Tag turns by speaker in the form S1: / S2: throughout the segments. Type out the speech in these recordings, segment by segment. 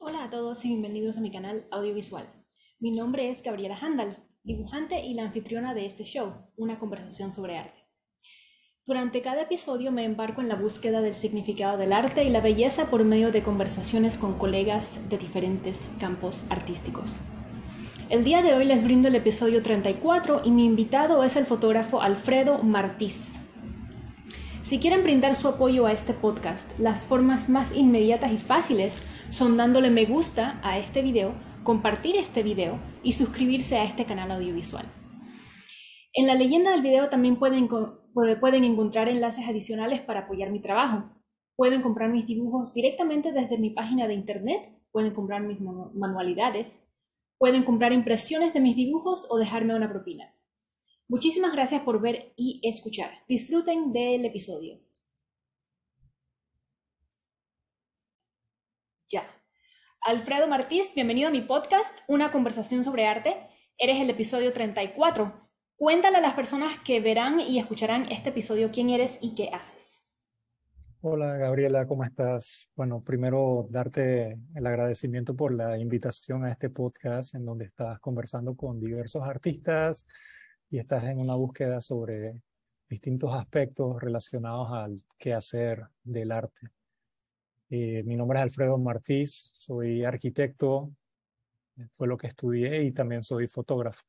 S1: Hola a todos y bienvenidos a mi canal audiovisual. Mi nombre es Gabriela Handal, dibujante y la anfitriona de este show, una conversación sobre arte. Durante cada episodio me embarco en la búsqueda del significado del arte y la belleza por medio de conversaciones con colegas de diferentes campos artísticos. El día de hoy les brindo el episodio 34 y mi invitado es el fotógrafo Alfredo Martís. Si quieren brindar su apoyo a este podcast, las formas más inmediatas y fáciles son dándole me gusta a este video, compartir este video y suscribirse a este canal audiovisual. En la leyenda del video también pueden encontrar enlaces adicionales para apoyar mi trabajo. Pueden comprar mis dibujos directamente desde mi página de internet, pueden comprar mis manualidades, pueden comprar impresiones de mis dibujos o dejarme una propina. Muchísimas gracias por ver y escuchar. Disfruten del episodio. Ya. Alfredo Martís, bienvenido a mi podcast, Una conversación sobre arte. Eres el episodio 34. Cuéntale a las personas que verán y escucharán este episodio quién eres y qué haces.
S2: Hola Gabriela, ¿cómo estás? Bueno, primero darte el agradecimiento por la invitación a este podcast en donde estás conversando con diversos artistas y estás en una búsqueda sobre distintos aspectos relacionados al quehacer del arte. Mi nombre es Alfredo Martís, soy arquitecto, fue lo que estudié y también soy fotógrafo.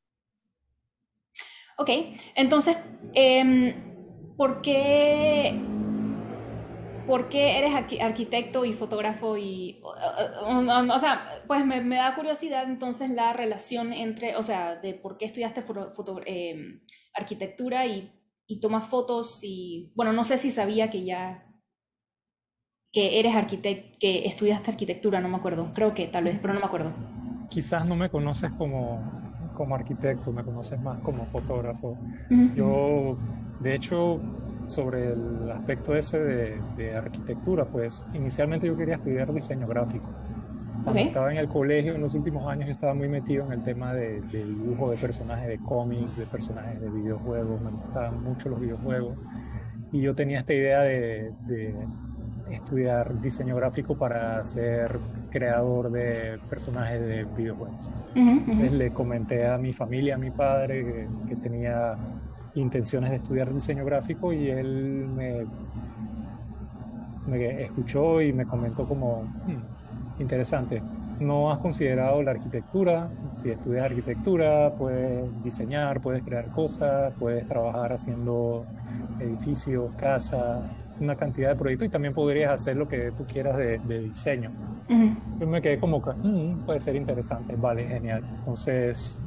S1: Ok, entonces, ¿por qué eres arquitecto y fotógrafo? O sea, pues me da curiosidad entonces la relación entre, o sea, de por qué estudiaste arquitectura y tomas fotos y, bueno, no sé si sabía que eres arquitecto, que estudiaste arquitectura, no me acuerdo, creo que tal vez, pero no me acuerdo.
S2: Quizás no me conoces como arquitecto, me conoces más como fotógrafo.
S1: Ujú.
S2: Yo, de hecho, sobre el aspecto ese de arquitectura, pues inicialmente yo quería estudiar diseño gráfico.
S1: Ok.
S2: Cuando estaba en el colegio, en los últimos años, yo estaba muy metido en el tema de dibujo de personajes de cómics, de personajes de videojuegos, me gustaban mucho los videojuegos. Y yo tenía esta idea de estudiar diseño gráfico para ser creador de personajes de videojuegos.
S1: Ujú, ujú.
S2: Entonces le comenté a mi familia, a mi padre, que tenía intenciones de estudiar diseño gráfico y él me escuchó y me comentó como, interesante, ¿no has considerado la arquitectura? Si estudias arquitectura, puedes diseñar, puedes crear cosas, puedes trabajar haciendo edificios, casas, una cantidad de proyectos y también podrías hacer lo que tú quieras de diseño.
S1: Ujú.
S2: Yo me quedé como que, puede ser interesante, vale, genial. Entonces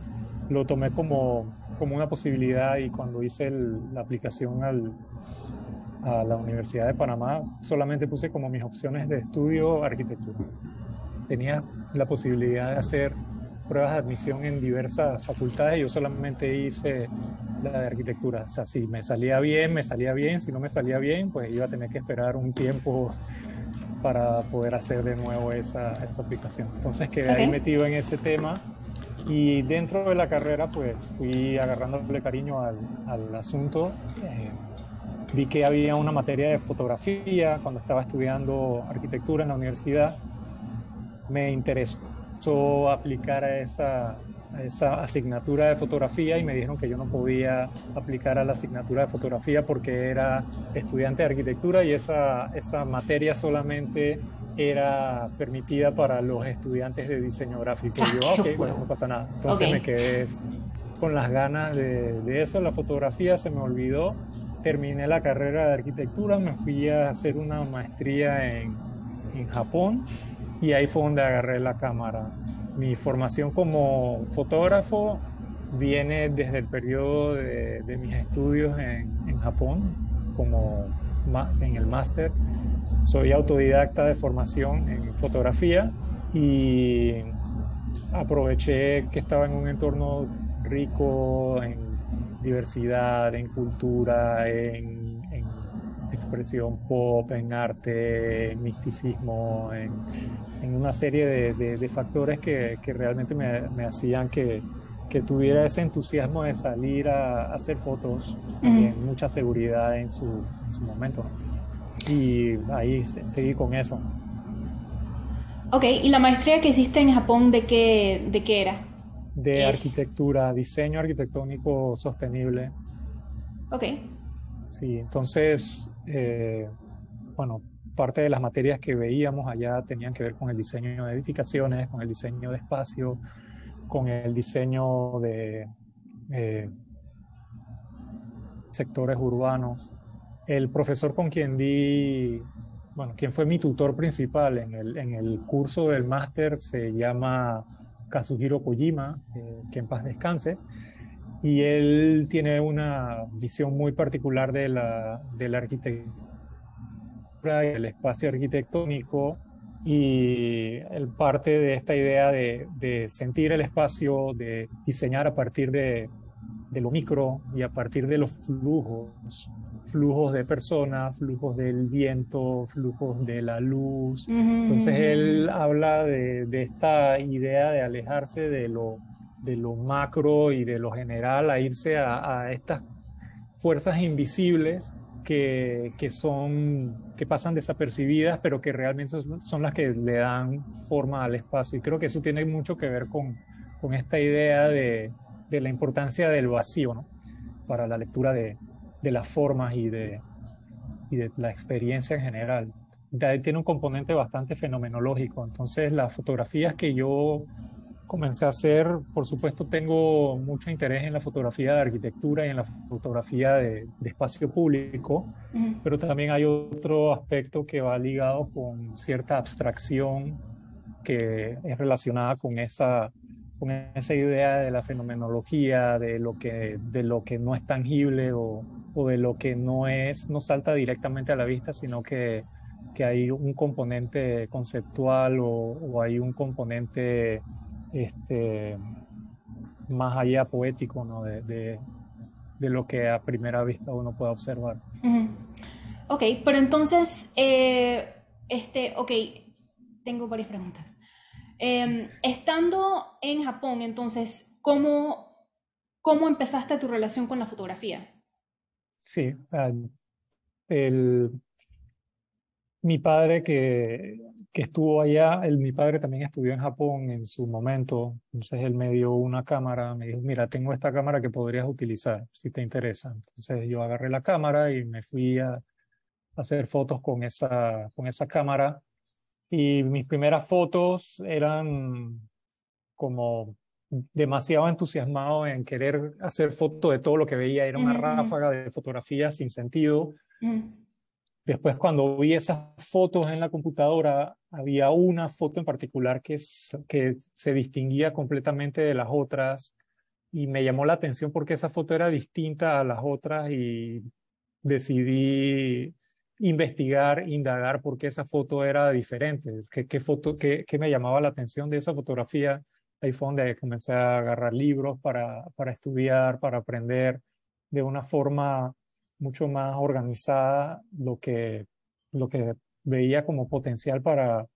S2: lo tomé como una posibilidad y cuando hice la aplicación a la Universidad de Panamá, solamente puse como mis opciones de estudio arquitectura. Tenía la posibilidad de hacer pruebas de admisión en diversas facultades y yo solamente hice la de arquitectura. O sea, si me salía bien, me salía bien. Si no me salía bien, pues iba a tener que esperar un tiempo para poder hacer de nuevo esa aplicación. Entonces quedé
S1: Ok.
S2: ahí metido en ese tema y dentro de la carrera pues fui agarrándole cariño al asunto. Vi que había una materia de fotografía cuando estaba estudiando arquitectura en la universidad. Me interesó aplicar a esa asignatura de fotografía y me dijeron que yo no podía aplicar a la asignatura de fotografía porque era estudiante de arquitectura y esa materia solamente era permitida para los estudiantes de diseño gráfico. Y
S1: Ah,
S2: yo,
S1: qué
S2: ok, bueno, no
S1: huevo.
S2: pasa nada.
S1: Ok.
S2: Entonces me quedé con las ganas de eso. La fotografía se me olvidó. Terminé la carrera de arquitectura, me fui a hacer una maestría en Japón y ahí fue donde agarré la cámara. Mi formación como fotógrafo viene desde el periodo de mis estudios en Japón, en el máster. Soy autodidacta de formación en fotografía y aproveché que estaba en un entorno rico en diversidad, en cultura, en expresión pop, en arte, en misticismo, en una serie de factores que realmente me hacían que tuviera ese entusiasmo de salir a hacer fotos,
S1: Ujú.
S2: también mucha seguridad en su momento, ¿no? Y ahí seguí con eso.
S1: Ok, ¿y la maestría que hiciste en Japón de qué era?
S2: De
S1: Es...
S2: arquitectura, diseño arquitectónico sostenible.
S1: Ok.
S2: Sí, entonces, bueno, parte de las materias que veíamos allá tenían que ver con el diseño de edificaciones, con el diseño de espacio, con el diseño de eh, sectores urbanos. El profesor con quien di, bueno, quien fue mi tutor principal en el curso del máster se llama Kazuhiro Kojima, que en paz descanse, y él tiene una visión muy particular de la arquitectura y el espacio arquitectónico, y él parte de esta idea de sentir el espacio, de diseñar a partir de lo micro y a partir de los flujos, flujos de personas, flujos del viento, flujos de la luz.
S1: Ujú, ujú,
S2: Entonces él
S1: ujú.
S2: habla de esta idea de alejarse de lo macro y de lo general, a irse a estas fuerzas invisibles que pasan desapercibidas, pero que realmente son las que le dan forma al espacio. Y creo que eso tiene mucho que ver con esta idea de la importancia del vacío, ¿no? Para la lectura de las formas y de la experiencia en general. De ahí tiene un componente bastante fenomenológico. Entonces, las fotografías que yo comencé a hacer, por supuesto, tengo mucho interés en la fotografía de arquitectura y en la fotografía de espacio público,
S1: Ujú.
S2: pero también hay otro aspecto que va ligado con cierta abstracción que es relacionada con esa idea de la fenomenología, de lo que no es tangible o de lo que no es, no salta directamente a la vista, sino que hay un componente conceptual o hay un componente este, más allá poético, ¿no? De lo que a primera vista uno puede observar.
S1: Ujú. Ok, pero entonces, ok, tengo varias preguntas.
S2: Sí,
S1: Estando en Japón, entonces, ¿cómo empezaste tu relación con la fotografía?
S2: sí, el, mi padre que estuvo allá, mi padre también estudió en Japón en su momento, entonces él me dio una cámara, me dijo, mira, tengo esta cámara que podrías utilizar si te interesa. Entonces yo agarré la cámara y me fui a hacer fotos con esa cámara, y mis primeras fotos eran como demasiado entusiasmado en querer hacer fotos de todo lo que veía, era una
S1: Ujú, ujú,
S2: ráfaga de fotografías sin sentido.
S1: ujú,
S2: Después, cuando vi esas fotos en la computadora, había una foto en particular que se distinguía completamente de las otras, y me llamó la atención porque esa foto era distinta a las otras, y decidí investigar, indagar por qué esa foto era diferente, qué me llamaba la atención de esa fotografía. Ahí fue donde comencé a agarrar libros para estudiar, para aprender de una forma mucho más organizada lo que veía como potencial para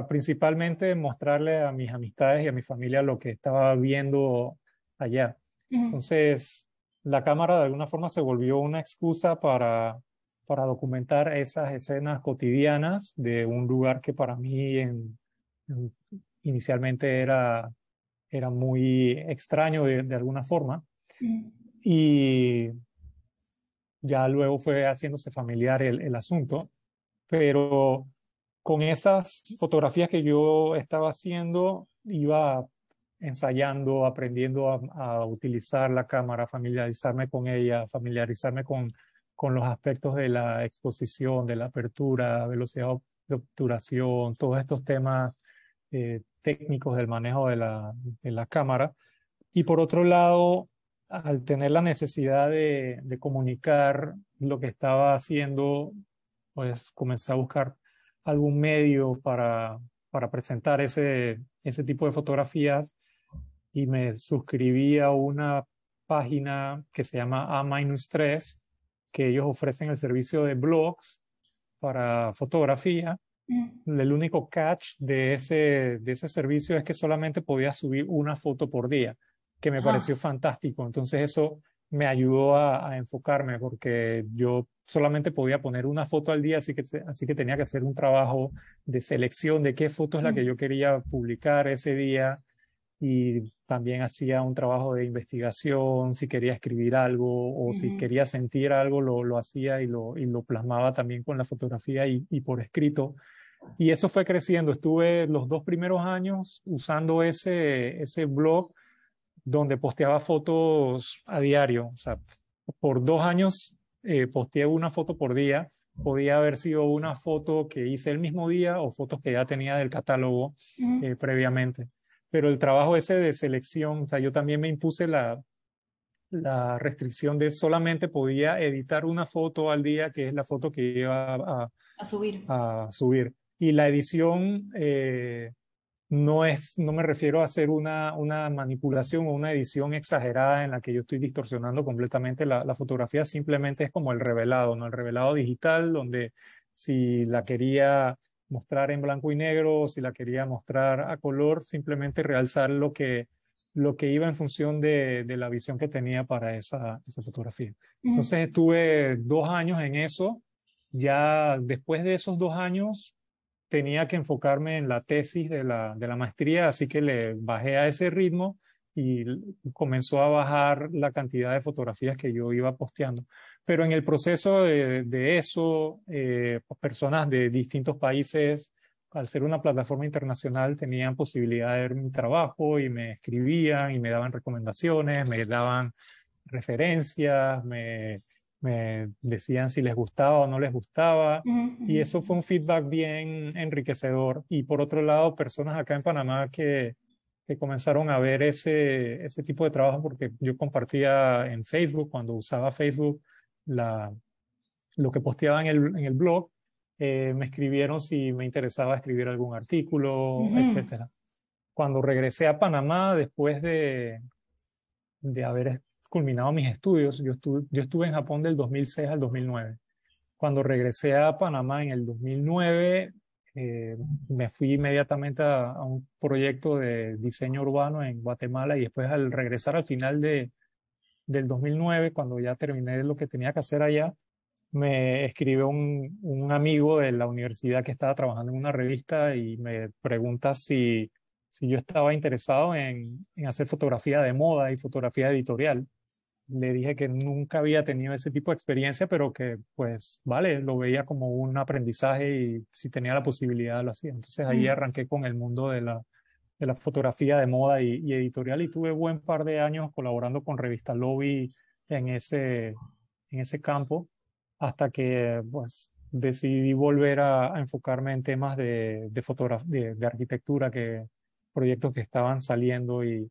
S2: principalmente mostrarle a mis amistades y a mi familia lo que estaba viendo allá.
S1: ujú,
S2: Entonces, la cámara de alguna forma se volvió una excusa para documentar esas escenas cotidianas de un lugar que para mí en- inicialmente era muy extraño de alguna forma.
S1: ujú,
S2: Y ya luego fue haciéndose familiar el asunto, pero con esas fotografías que yo estaba haciendo, iba ensayando, aprendiendo a utilizar la cámara, familiarizarme con ella, familiarizarme con los aspectos de la exposición, de la apertura, velocidad de obturación, todos estos temas técnicos del manejo de la cámara. Y por otro lado, al tener la necesidad de comunicar lo que estaba haciendo, pues comencé a buscar algún medio para presentar ese tipo de fotografías, y me suscribí a una página que se llama A-3, que ellos ofrecen el servicio de blogs para fotografía.
S1: ujú.
S2: El único catch de ese servicio es que solamente podía subir una foto por día, que me pareció
S1: Ajá.
S2: fantástico. Entonces eso me ayudó a enfocarme porque yo solamente podía poner una foto al día, así que tenía que hacer un trabajo de selección de qué foto es la que yo quería publicar ese día y también hacía un trabajo de investigación, si quería escribir algo o si quería sentir algo, lo hacía y lo plasmaba también con la fotografía y por escrito. Y eso fue creciendo. Estuve los 2 primeros años usando ese blog donde posteaba fotos a diario. O sea, por 2 años posteé una foto por día. Podía haber sido una foto que hice el mismo día o fotos que ya tenía del catálogo previamente. Pero el trabajo ese de selección, o sea, yo también me impuse la restricción de solamente podía editar una foto al día, que es la foto que iba
S1: A subir.
S2: a subir. Y la edición no me refiero a hacer una manipulación o una edición exagerada en la que yo estoy distorsionando completamente la fotografía, simplemente es como el revelado, ¿no? El revelado digital, donde si la quería mostrar en blanco y negro, si la quería mostrar a color, simplemente realzar lo que iba en función de la visión que tenía para esa fotografía. Entonces estuve 2 años en eso. Ya después de esos 2 años tenía que enfocarme en la tesis de la maestría, así que le bajé a ese ritmo y comenzó a bajar la cantidad de fotografías que yo iba posteando. Pero en el proceso de eso, personas de distintos países, al ser una plataforma internacional, tenían posibilidad de ver mi trabajo y me escribían y me daban recomendaciones, me daban referencias, me decían si les gustaba o no les gustaba. Y eso fue un feedback bien enriquecedor. Y por otro lado, personas acá en Panamá que comenzaron a ver ese tipo de trabajo, porque yo compartía en Facebook, cuando usaba Facebook, lo que posteaba en el blog, me escribieron si me interesaba escribir algún artículo, etcétera. Cuando regresé a Panamá, después de haber culminado mis estudios, yo estuve en Japón del 2006 al 2009. Cuando regresé a Panamá en el 2009, me fui inmediatamente a un proyecto de diseño urbano en Guatemala y después al regresar al final del 2009, cuando ya terminé lo que tenía que hacer allá, me escribió un amigo de la universidad que estaba trabajando en una revista y me pregunta si yo estaba interesado en hacer fotografía de moda y fotografía editorial. Le dije que nunca había tenido ese tipo de experiencia, pero que pues vale, lo veía como un aprendizaje y si tenía la posibilidad lo hacía. Entonces ahí arranqué con el mundo de la fotografía de moda y editorial y tuve buen par de años colaborando con Revista Lobby en ese campo hasta que pues decidí volver a enfocarme en temas de arquitectura, proyectos que estaban saliendo y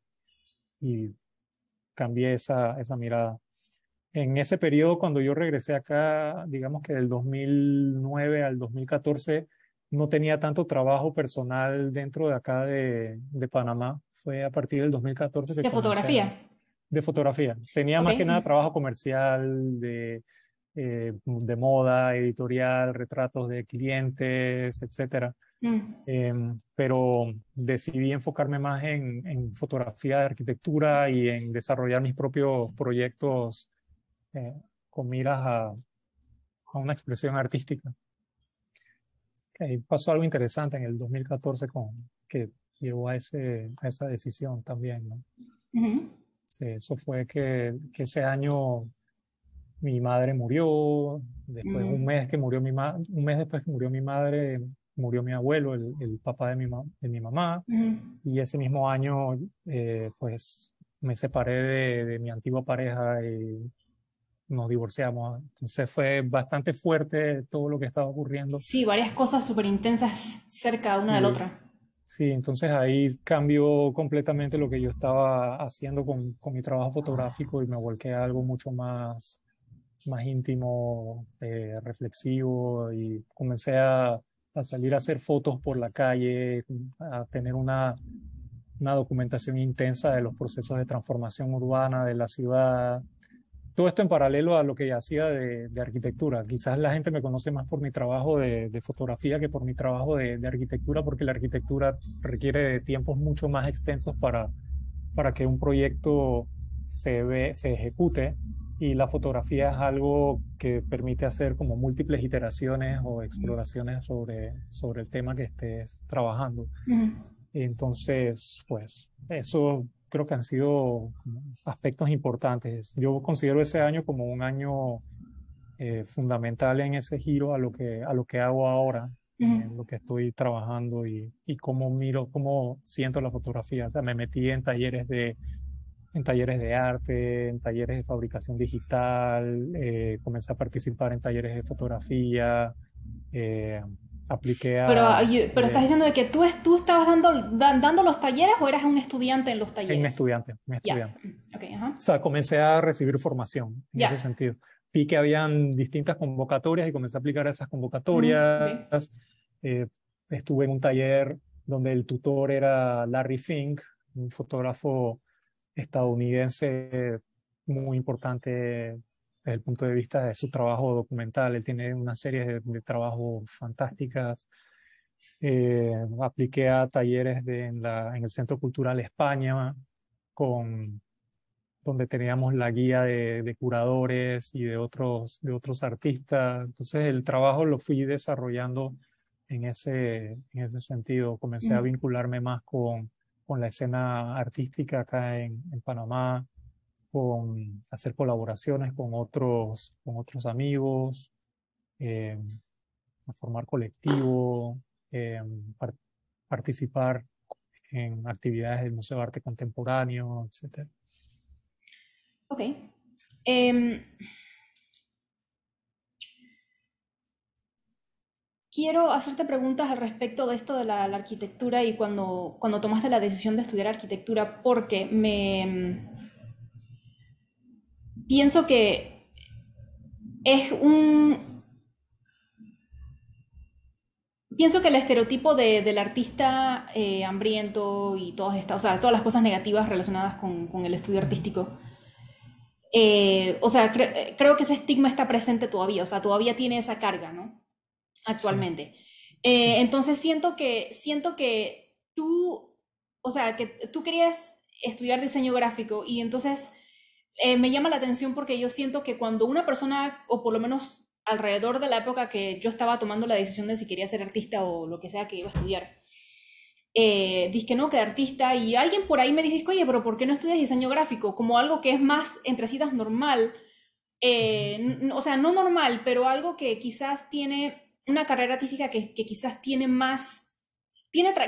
S2: cambié esa mirada. En ese periodo, cuando yo regresé acá, digamos que del 2009 al 2014, no tenía tanto trabajo personal dentro de acá de Panamá. Fue a partir del 2014 que
S1: ¿De fotografía?
S2: De fotografía. Tenía más que nada trabajo comercial, de moda, editorial, retratos de clientes, etcétera. Pero decidí enfocarme más en fotografía de arquitectura y en desarrollar mis propios proyectos con miras a una expresión artística. Pasó algo interesante en el 2014 que llevó a esa decisión también, ¿no? Sí, eso fue que ese año mi madre murió, después un mes después que murió mi madre, murió mi abuelo, el papá de mi mamá, y ese mismo año pues me separé de mi antigua pareja y nos divorciamos. Entonces fue bastante fuerte todo lo que estaba ocurriendo.
S1: Sí, varias cosas súper intensas cerca una de la otra.
S2: Sí, entonces ahí cambió completamente lo que yo estaba haciendo con mi trabajo fotográfico y me volqué a algo mucho más íntimo, reflexivo y comencé a salir a hacer fotos por la calle, a tener una documentación intensa de los procesos de transformación urbana de la ciudad. Todo esto en paralelo a lo que hacía de arquitectura. Quizás la gente me conoce más por mi trabajo de fotografía que por mi trabajo de arquitectura, porque la arquitectura requiere de tiempos mucho más extensos para que un proyecto se ejecute. Y la fotografía es algo que permite hacer como múltiples iteraciones o exploraciones sobre el tema que estés trabajando. Entonces, pues eso creo que han sido aspectos importantes. Yo considero ese año como un año fundamental en ese giro a lo que hago ahora, en lo que estoy trabajando y cómo miro, cómo siento la fotografía. O sea, me metí en talleres de arte, en talleres de fabricación digital, comencé a participar en talleres de fotografía, eh, apliqué
S1: Pero,
S2: a...
S1: pero estás diciendo de que tú estabas dando los talleres o eras un estudiante en los
S2: un
S1: talleres.
S2: estudiante, un
S1: Ya.
S2: estudiante.
S1: Ok,
S2: O sea, comencé a recibir formación en ese
S1: Ya.
S2: sentido. Vi que habían distintas convocatorias y comencé a aplicar esas
S1: Ok.
S2: convocatorias. Eh, Estuve en un taller donde el tutor era Larry Fink, un fotógrafo estadounidense muy importante desde el punto de vista de su trabajo documental. Él tiene una serie de trabajos fantásticas. Apliqué a talleres en el Centro Cultural España, donde teníamos la guía de curadores y de otros artistas. Entonces el trabajo lo fui desarrollando en ese sentido. Comencé a vincularme más con la escena artística acá en Panamá, con hacer colaboraciones con otros amigos, eh, a formar colectivo, eh, par- participar en actividades del Museo de Arte Contemporáneo, etc.
S1: Ok. Em, Quiero hacerte preguntas al respecto de esto de la arquitectura y cuando tomaste la decisión de estudiar arquitectura, porque pienso que es un... Pienso que el estereotipo del artista hambriento y todas estas, o sea, todas las cosas negativas relacionadas con el estudio artístico, o sea, creo que ese estigma está presente todavía, o sea, todavía tiene esa carga, ¿no?
S2: Sí,
S1: Actualmente.
S2: sí.
S1: Entonces siento que tú, o sea, que tú querías estudiar diseño gráfico y entonces me llama la atención porque yo siento que cuando una persona, o por lo menos alrededor de la época que yo estaba tomando la decisión de si quería ser artista o lo que sea que iba a estudiar, dije que no, que de artista, y alguien por ahí me dijo, oye, pero ¿por qué no estudias diseño gráfico? Como algo que es más, entre citas, normal, o sea, no normal, pero algo que quizás tiene una carrera artística que quizás tiene más,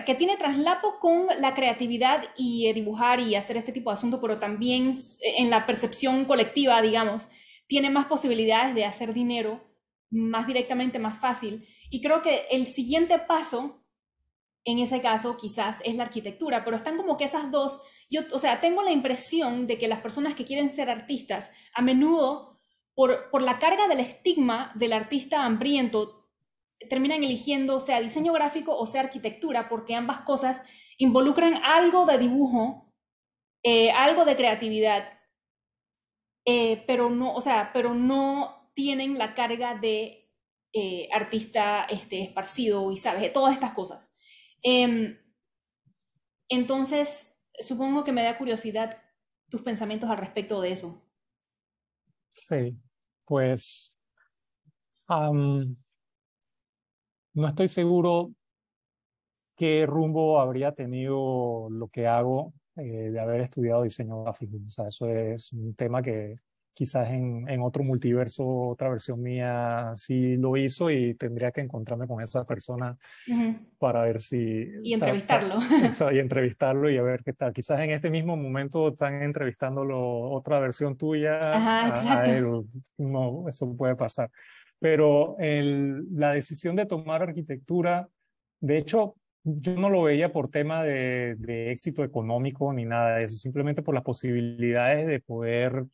S1: que tiene traslapo con la creatividad y dibujar y hacer este tipo de asuntos, pero también en la percepción colectiva, digamos, tiene más posibilidades de hacer dinero más directamente, más fácil. Y creo que el siguiente paso en ese caso quizás es la arquitectura, pero están como que esas dos, yo, o sea, tengo la impresión de que las personas que quieren ser artistas, a menudo, por la carga del estigma del artista hambriento, terminan eligiendo sea diseño gráfico o sea arquitectura, porque ambas cosas involucran algo de dibujo, algo de creatividad, pero no, o sea, pero no tienen la carga de artista esparcido y, ¿sabes? Todas estas cosas. Eh, entonces, supongo que me da curiosidad tus pensamientos al respecto de eso.
S2: Sí, pues am, no estoy seguro qué rumbo habría tenido lo que hago de haber estudiado diseño gráfico. O sea, eso es un tema que quizás en otro multiverso, otra versión mía sí lo hizo y tendría que encontrarme con esa persona
S1: Ujú.
S2: para ver si
S1: Y entrevistarlo.
S2: y entrevistarlo y a ver qué tal. Quizás en este mismo momento están entrevistándolo otra versión tuya
S1: Ajá,
S2: a
S1: exacto.
S2: él. No, eso puede pasar. Pero la decisión de tomar arquitectura, de hecho, yo no lo veía por tema de éxito económico ni nada de eso, simplemente por las posibilidades de poder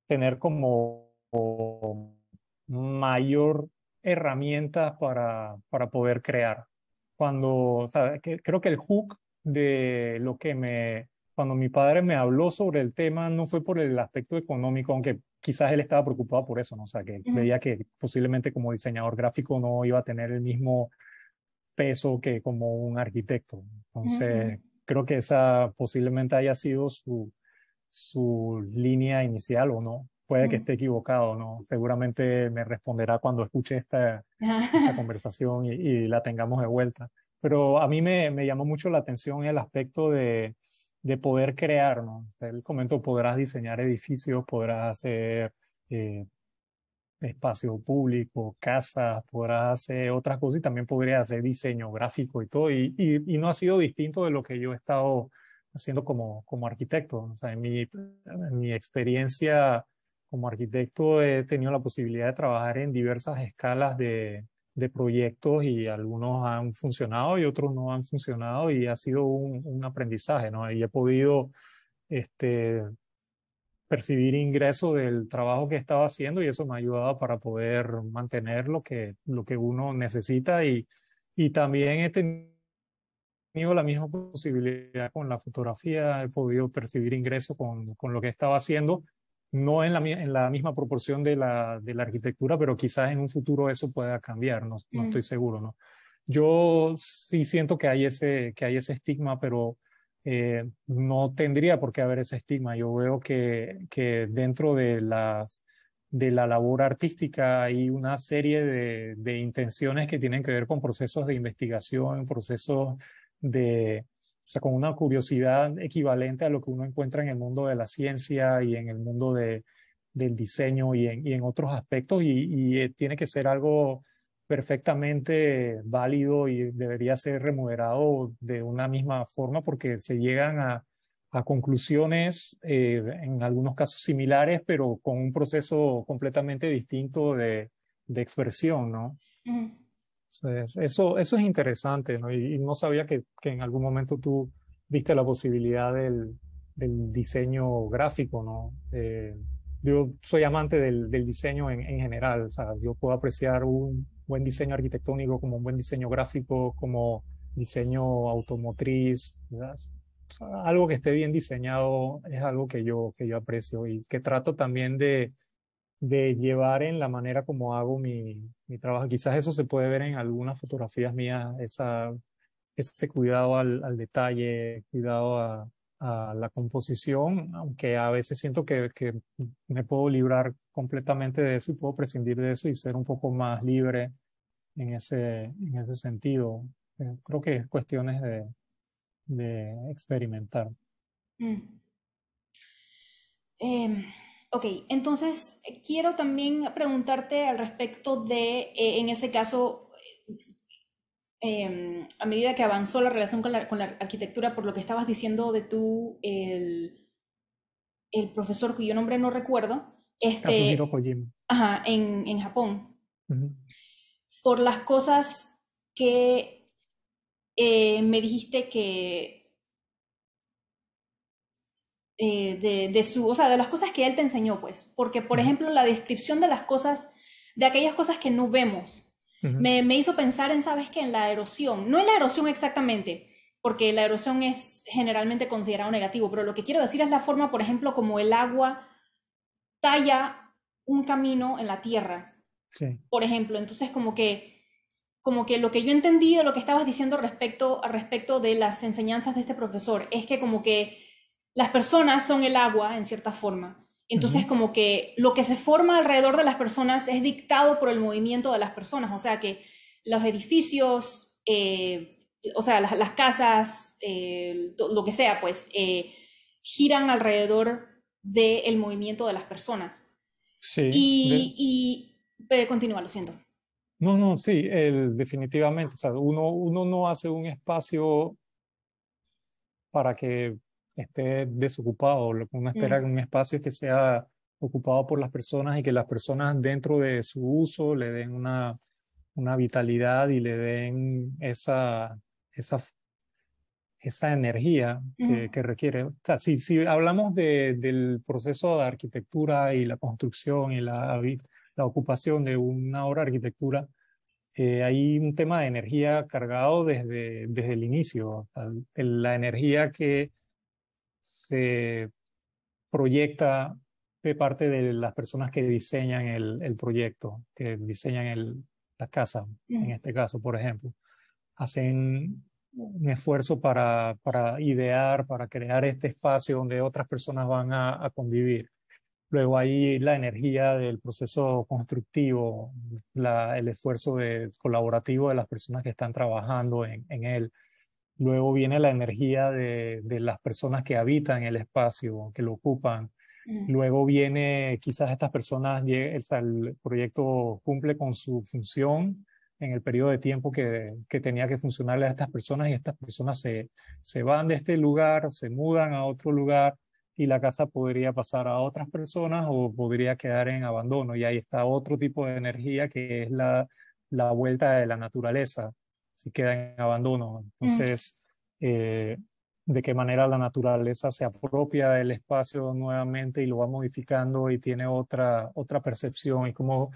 S2: tener como mayor herramientas para poder crear. Cuando, ¿sabes? Creo que el hook de lo que cuando mi padre me habló sobre el tema no fue por el aspecto económico, aunque quizás él estaba preocupado por eso, ¿no? O sea, que
S1: Ujú,
S2: veía que posiblemente como diseñador gráfico no iba a tener el mismo peso que como un arquitecto.
S1: ujú, ujú.
S2: Entonces, creo que esa posiblemente haya sido su línea inicial o no. Puede que esté equivocado, ¿no? Seguramente me responderá cuando escuche esta conversación y la tengamos de vuelta. Pero a mí me llamó mucho la atención el aspecto de poder crear, ¿no? O sea, él comentó, podrás diseñar edificios, podrás hacer eh, espacio público, casas, podrás hacer otras cosas y también podría hacer diseño gráfico y todo. Y no ha sido distinto de lo que yo he estado haciendo como arquitecto. O sea, en mi experiencia como arquitecto he tenido la posibilidad de trabajar en diversas escalas de proyectos y algunos han funcionado y otros no han funcionado y ha sido un aprendizaje, ¿no? Y he podido este, percibir ingreso del trabajo que estaba haciendo y eso me ha ayudado para poder mantener lo que uno necesita y también he tenido la misma posibilidad con la fotografía, he podido percibir ingreso con lo que estaba haciendo, no en la misma proporción de la arquitectura, pero quizás en un futuro eso pueda cambiar, no estoy seguro, ¿no? Yo sí siento que hay ese estigma, pero no tendría por qué haber ese estigma. Yo veo que dentro de la labor artística hay una serie de intenciones que tienen que ver con procesos de investigación, procesos o sea, con una curiosidad equivalente a lo que uno encuentra en el mundo de la ciencia y en el mundo del diseño y en otros aspectos tiene que ser algo perfectamente válido y debería ser remunerado de una misma forma porque se llegan a conclusiones en algunos casos similares, pero con un proceso completamente distinto de expresión, ¿no? Entonces, eso es interesante, ¿no? Y no sabía que en algún momento tú viste la posibilidad del diseño gráfico, ¿no? Yo soy amante del diseño en general, o sea, yo puedo apreciar un buen diseño arquitectónico como un buen diseño gráfico, como diseño automotriz, ¿verdad? O sea, algo que esté bien diseñado es algo que yo aprecio y que trato también de llevar en la manera como hago mi trabajo. Quizás eso se puede ver en algunas fotografías mías, ese cuidado al detalle, cuidado a la composición, aunque a veces siento que me puedo librar completamente de eso y puedo prescindir de eso y ser un poco más libre en ese sentido. Creo que es cuestiones de experimentar.
S1: Mm. Em, ok, entonces quiero también preguntarte al respecto de, en ese caso, a medida que avanzó la relación con la arquitectura, por lo que estabas diciendo de tú, el profesor cuyo nombre no recuerdo,
S2: Kazuhiro
S1: este,
S2: Kojima.
S1: ajá, en Japón,
S2: Ujú.
S1: por las cosas que me dijiste que de su, o sea, de las cosas que él te enseñó, pues, porque, por
S2: Ujú.
S1: ejemplo, la descripción de las cosas, de aquellas cosas que no vemos,
S2: Ujú.
S1: me hizo pensar en, ¿sabes qué? En la erosión, no en la erosión exactamente, porque la erosión es generalmente considerado negativo, pero lo que quiero decir es la forma, por ejemplo, como el agua talla un camino en la tierra,
S2: Sí.
S1: por ejemplo, entonces como que lo que yo entendí de lo que estabas diciendo al respecto de las enseñanzas de este profesor es que como que las personas son el agua en cierta forma. Entonces
S2: Ujú.
S1: como que lo que se forma alrededor de las personas es dictado por el movimiento de las personas. O sea que los edificios, o sea, las casas, lo que sea, pues, giran alrededor del movimiento de las personas.
S2: Sí,
S1: Continúa, lo siento.
S2: no, no, sí, definitivamente. O sea, uno no hace un espacio para que esté desocupado. Lo que uno espera que
S1: Mm,
S2: un espacio que sea ocupado por las personas y que las personas dentro de su uso le den una vitalidad y le den esa, esa energía
S1: mm,
S2: que requiere. O sea, si hablamos del proceso de arquitectura y la construcción y la ocupación de una obra de arquitectura, hay un tema de energía cargado desde el inicio. O sea, la energía que se proyecta de parte de las personas que diseñan el proyecto, que diseñan la casa, en
S1: mm,
S2: este caso, por ejemplo. Hacen un esfuerzo para idear, para crear este espacio donde otras personas van a convivir. Luego hay la energía del proceso constructivo, el esfuerzo colaborativo de las personas que están trabajando en él. Luego viene la energía de las personas que habitan el espacio, que lo ocupan. Luego viene, quizás estas personas, el proyecto cumple con su función en el periodo de tiempo que tenía que funcionarle a estas personas, y estas personas se van de este lugar, se mudan a otro lugar, y la casa podría pasar a otras personas o podría quedar en abandono. Y ahí está otro tipo de energía, que es la vuelta de la naturaleza, si queda en abandono. Entonces, de qué manera la naturaleza se apropia del espacio nuevamente y lo va modificando y tiene otra percepción, y cómo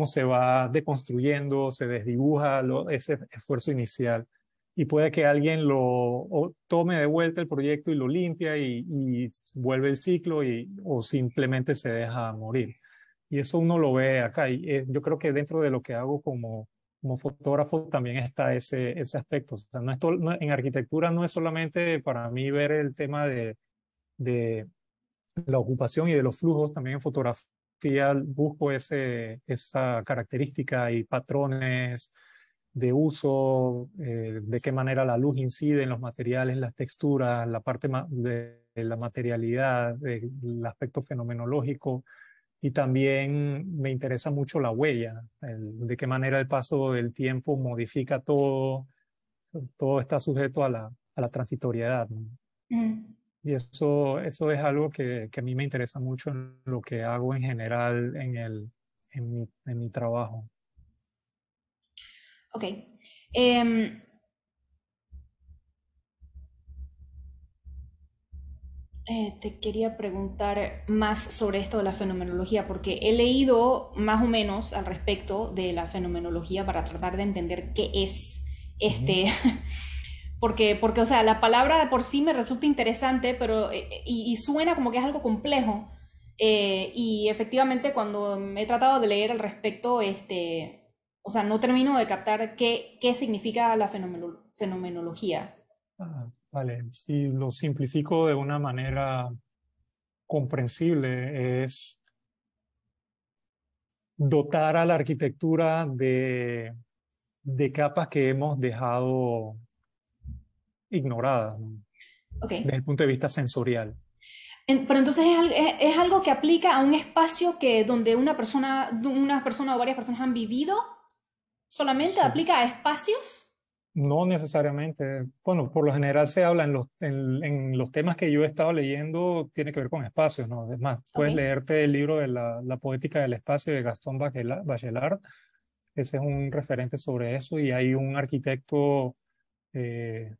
S2: se va deconstruyendo, se desdibuja ese esfuerzo inicial. Y puede que alguien tome de vuelta el proyecto y lo limpia y vuelve el ciclo, o simplemente se deja morir. Y eso uno lo ve acá. Y yo creo que dentro de lo que hago como fotógrafo también está ese aspecto. O sea, en arquitectura no es solamente para mí ver el tema de la ocupación y de los flujos. También en fotografía busco esa característica y patrones de uso, de qué manera la luz incide en los materiales, las texturas, la parte de la materialidad, del aspecto fenomenológico. Y también me interesa mucho la huella, de qué manera el paso del tiempo modifica todo. Todo está sujeto a la transitoriedad, ¿no? Y eso es algo que a mí me interesa mucho en lo que hago en general en mi trabajo.
S1: Ok. Em, te quería preguntar más sobre esto de la fenomenología, porque he leído más o menos al respecto de la fenomenología para tratar de entender qué es este, porque, o sea, la palabra de por sí me resulta interesante, pero, y suena como que es algo complejo, y efectivamente cuando he tratado de leer al respecto, o sea, no termino de captar qué significa la fenomenología.
S2: Vale, si lo simplifico de una manera comprensible, es dotar a la arquitectura de capas que hemos dejado ignoradas, ¿no?
S1: Ok.
S2: Desde el punto de vista sensorial.
S1: Pero entonces es algo que aplica a un espacio que donde una persona o varias personas han vivido, solamente
S2: Sí.
S1: aplica a espacios.
S2: No necesariamente. Bueno, por lo general se habla en los temas que yo he estado leyendo, tiene que ver con espacios, ¿no? Además,
S1: Ok.
S2: puedes leerte el libro de la poética del espacio de Gastón Bachelard. Ese es un referente sobre eso, y hay un arquitecto eh,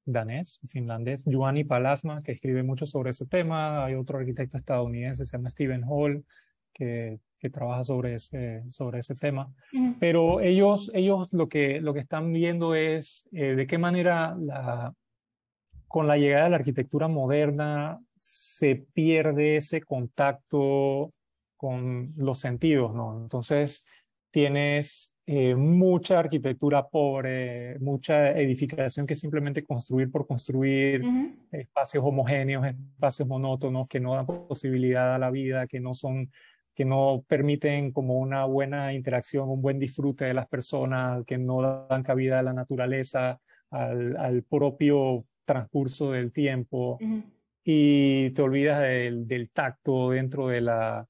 S2: danés, finlandés, Juhani Palasma, que escribe mucho sobre ese tema. Hay otro arquitecto estadounidense, se llama Stephen Hall, que trabaja sobre ese tema.
S1: Ujú.
S2: Pero ellos lo que están viendo es de qué manera con la llegada de la arquitectura moderna se pierde ese contacto con los sentidos, ¿no? Entonces tienes mucha arquitectura pobre, mucha edificación que es simplemente construir por construir,
S1: Ujú.
S2: espacios homogéneos, espacios monótonos que no dan posibilidad a la vida, que no permiten como una buena interacción, un buen disfrute de las personas, que no dan cabida a la naturaleza, al propio transcurso del tiempo,
S1: Ujú.
S2: y te olvidas del tacto dentro de la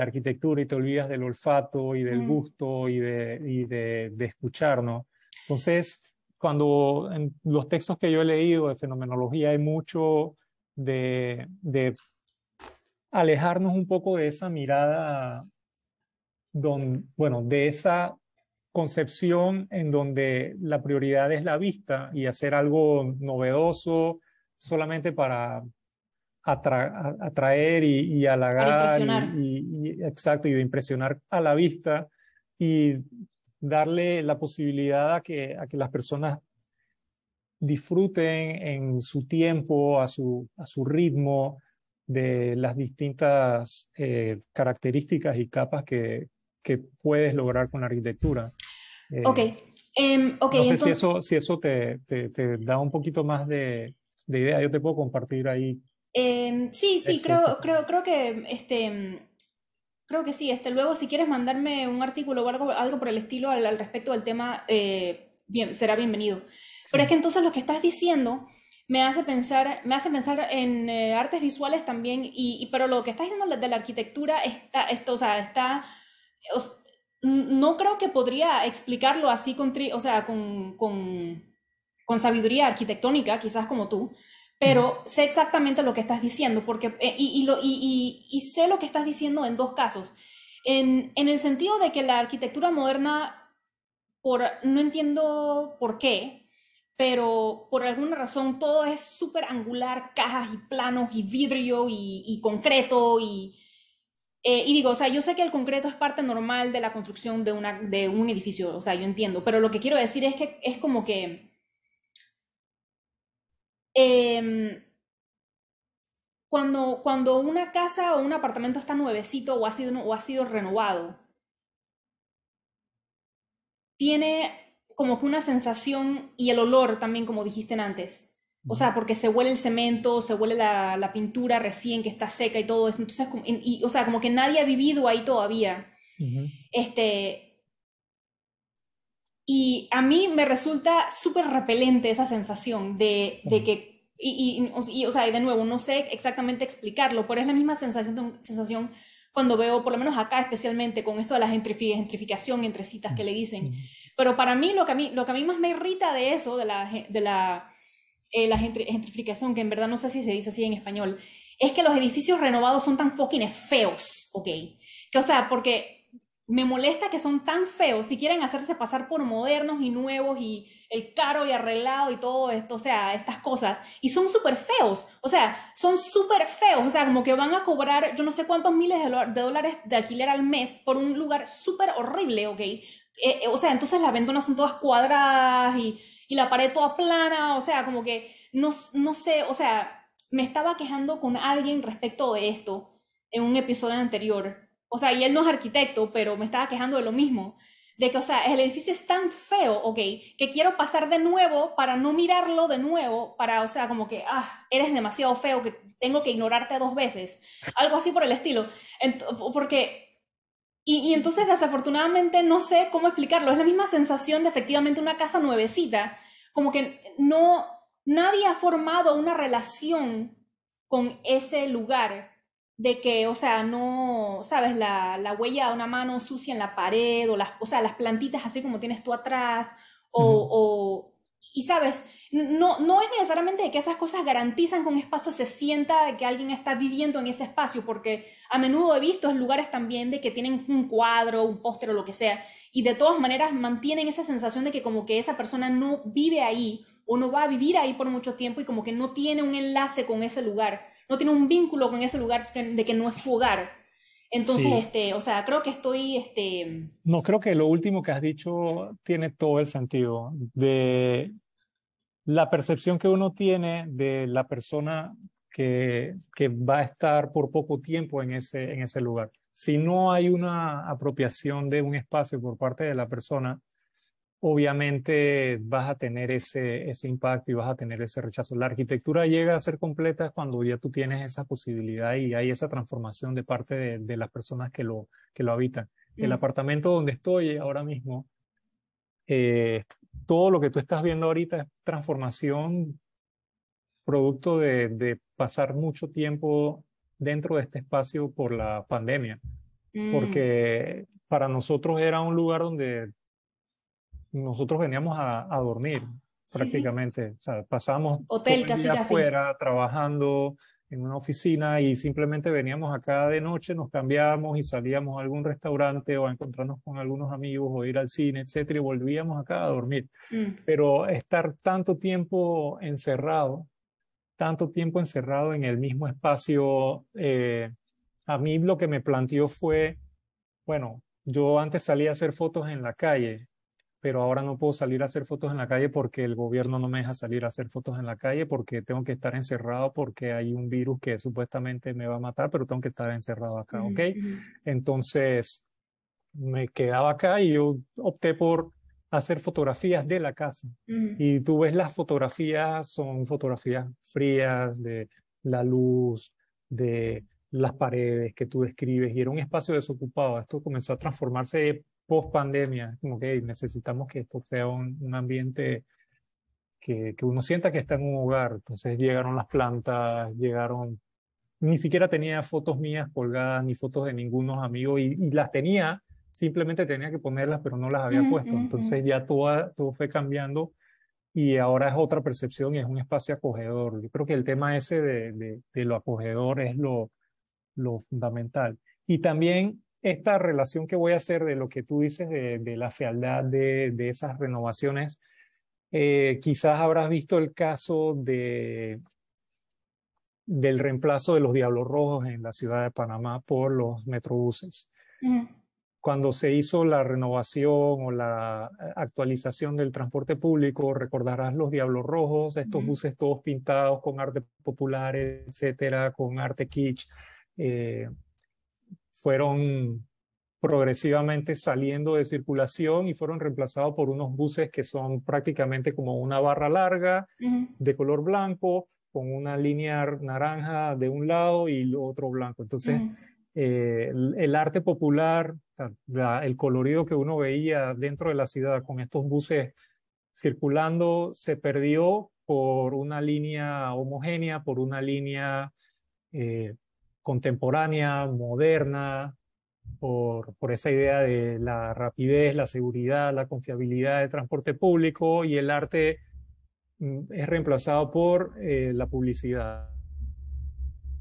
S2: arquitectura, y te olvidas del olfato y del
S1: Ujú.
S2: gusto y de escuchar, ¿no? Entonces, cuando en los textos que yo he leído de fenomenología hay mucho de alejarnos un poco de esa mirada, bueno, de esa concepción en donde la prioridad es la vista, y hacer algo novedoso solamente para atraer y
S1: Para
S2: halagar
S1: impresionar.
S2: exacto, y de impresionar a la vista, y darle la posibilidad a que las personas disfruten en su tiempo, a su ritmo, de las distintas características y capas que puedes lograr con la arquitectura.
S1: Ok.
S2: Eh,
S1: Ok,
S2: No sé si
S1: entonces,
S2: si eso te da un poquito más de idea. Yo te puedo compartir ahí
S1: sí, sí,
S2: textos que
S1: creo que sí. Luego, si quieres mandarme un artículo o algo por el estilo al respecto del tema, bien, será bienvenido. Pero es
S2: sí.
S1: que entonces lo que estás diciendo me hace pensar en artes visuales también, pero lo que estás diciendo de la arquitectura o sea, os- no creo que podría explicarlo así o sea, con sabiduría arquitectónica, quizás como tú,
S2: Ujú.
S1: pero sé exactamente lo que estás diciendo, porque, y sé lo que estás diciendo en dos casos. En el sentido de que la arquitectura moderna, no entiendo por qué, pero por alguna razón todo es súper angular, cajas y planos y vidrio y concreto y digo, o sea, yo sé que el concreto es parte normal de la construcción de un edificio, o sea, yo entiendo, pero lo que quiero decir es que es como que em, cuando una casa o un apartamento está nuevecito o ha sido renovado, tiene como que una sensación y el olor también, como dijiste antes. O
S2: Ujú.
S1: sea, porque se huele el cemento, se huele la pintura recién que está seca y todo eso. Entonces, o sea, como que nadie ha vivido ahí todavía.
S2: Ujú.
S1: Este, y a mí me resulta súper repelente esa sensación de
S2: Sí.
S1: que, o sea, y de nuevo, no sé exactamente explicarlo, pero es la misma sensación cuando veo, por lo menos acá especialmente, con esto de la gentrificación, entre citas que le dicen.
S2: Ujú.
S1: Pero para mí, lo que a mí más me irrita de eso, la gentrificación, que en verdad no sé si se dice así en español, es que los edificios renovados son tan fucking feos, ¿ok? Que, o sea, porque me molesta que son tan feos y quieren hacerse pasar por modernos y nuevos y el caro y arreglado y todo esto, o sea, estas cosas. Y son súper feos, o sea, son súper feos, o sea, como que van a cobrar yo no sé cuántos miles de dólares de alquiler al mes por un lugar súper horrible, ¿ok? O sea, entonces las ventanas son todas cuadradas y la pared toda plana, o sea, como que no sé, o sea, me estaba quejando con alguien respecto de esto en un episodio anterior. O sea, y él no es arquitecto, pero me estaba quejando de lo mismo. De que, o sea, el edificio es tan feo, ok, que quiero pasar de nuevo para no mirarlo de nuevo, o sea, como que, eres demasiado feo que tengo que ignorarte dos veces. Algo así por el estilo. Porque y entonces, desafortunadamente, no sé cómo explicarlo. Es la misma sensación de efectivamente una casa nuevecita. Como que nadie ha formado una relación con ese lugar. De que, o sea, no, sabes, la huella de una mano sucia en la pared, o sea, las plantitas así como tienes tú atrás,
S2: Ujú.
S1: y sabes, no es necesariamente de que esas cosas garantizan que un espacio se sienta de que alguien está viviendo en ese espacio, porque a menudo he visto lugares también de que tienen un cuadro, un póster o lo que sea, y de todas maneras mantienen esa sensación de que como que esa persona no vive ahí o no va a vivir ahí por mucho tiempo y como que no tiene un enlace con ese lugar, no tiene un vínculo con ese lugar de que no es su hogar. Entonces,
S2: Sí.
S1: o sea, creo que
S2: No, creo que lo último que has dicho tiene todo el sentido de la percepción que uno tiene de la persona que va a estar por poco tiempo en ese lugar. Si no hay una apropiación de un espacio por parte de la persona, obviamente vas a tener ese impacto y vas a tener ese rechazo. La arquitectura llega a ser completa cuando ya tú tienes esa posibilidad y hay esa transformación de parte de las personas que lo habitan. El
S1: mm,
S2: apartamento donde estoy ahora mismo, eh, todo lo que tú estás viendo ahorita es transformación producto de pasar mucho tiempo dentro de este espacio por la pandemia,
S1: mm,
S2: porque para nosotros era un lugar donde nosotros veníamos a dormir
S1: sí, sí,
S2: prácticamente. O sea, pasamos todo
S1: hotel
S2: el
S1: casi
S2: día
S1: casi.
S2: afuera trabajando en una oficina y simplemente veníamos acá de noche, nos cambiábamos y salíamos a algún restaurante o a encontrarnos con algunos amigos o ir al cine, etcétera, y volvíamos acá a dormir.
S1: Mm,
S2: Pero estar tanto tiempo encerrado en el mismo espacio, a mí lo que me planteó fue, bueno, yo antes salía a hacer fotos en la calle, pero ahora no puedo salir a hacer fotos en la calle porque el gobierno no me deja salir a hacer fotos en la calle porque tengo que estar encerrado porque hay un virus que supuestamente me va a matar, pero tengo que estar encerrado acá,
S1: ujú,
S2: ¿ok?
S1: ujú,
S2: Entonces me quedaba acá y yo opté por hacer fotografías de la casa.
S1: Ujú.
S2: Y tú ves las fotografías, son fotografías frías de la luz, de las paredes que tú describes, y era un espacio desocupado. Esto comenzó a transformarse post pandemia, como que necesitamos que esto sea un ambiente que uno sienta que está en un hogar. Entonces llegaron las plantas, llegaron, ni siquiera tenía fotos mías colgadas, ni fotos de ningunos amigos, y las tenía, simplemente tenía que ponerlas, pero no las había
S1: Ujú,
S2: puesto.
S1: ujú, ujú.
S2: Entonces ya todo fue cambiando y ahora es otra percepción y es un espacio acogedor. Yo creo que el tema ese de lo acogedor es lo fundamental. Y también esta relación que voy a hacer de lo que tú dices de la fealdad de esas renovaciones, quizás habrás visto el caso del reemplazo de los Diablos Rojos en la ciudad de Panamá por los metrobuses.
S1: Ujú.
S2: Cuando se hizo la renovación o la actualización del transporte público, recordarás los Diablos Rojos, estos
S1: Ujú.
S2: buses todos pintados con arte popular, etcétera, con arte kitsch, eh, fueron progresivamente saliendo de circulación y fueron reemplazados por unos buses que son prácticamente como una barra larga
S1: Ujú.
S2: de color blanco, con una línea naranja de un lado y lo otro blanco. Entonces,
S1: Ujú.
S2: el arte popular, el colorido que uno veía dentro de la ciudad con estos buses circulando, se perdió por una línea homogénea, por una línea eh, contemporánea, moderna, por esa idea de la rapidez, la seguridad, la confiabilidad del transporte público, y el arte es reemplazado por la publicidad.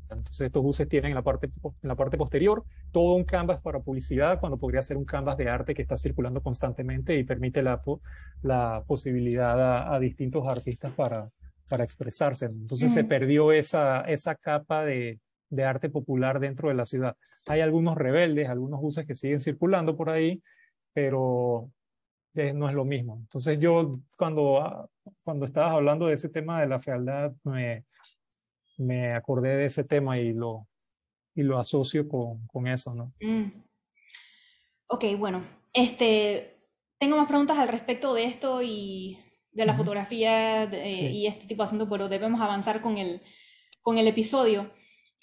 S2: Entonces estos buses tienen en la parte posterior todo un canvas para publicidad, cuando podría ser un canvas de arte que está circulando constantemente y permite la posibilidad a distintos artistas para expresarse. Entonces se
S1: Ujú.
S2: perdió esa capa de arte popular dentro de la ciudad. Hay algunos rebeldes, algunos buses que siguen circulando por ahí, pero no es lo mismo. Entonces yo cuando estabas hablando de ese tema de la fealdad, me acordé de ese tema y lo asocio con eso, ¿no?
S1: Mm. Ok, bueno, tengo más preguntas al respecto de esto y de la
S2: Ujú.
S1: fotografía
S2: Sí.
S1: y este tipo de asuntos, pero debemos avanzar con el episodio.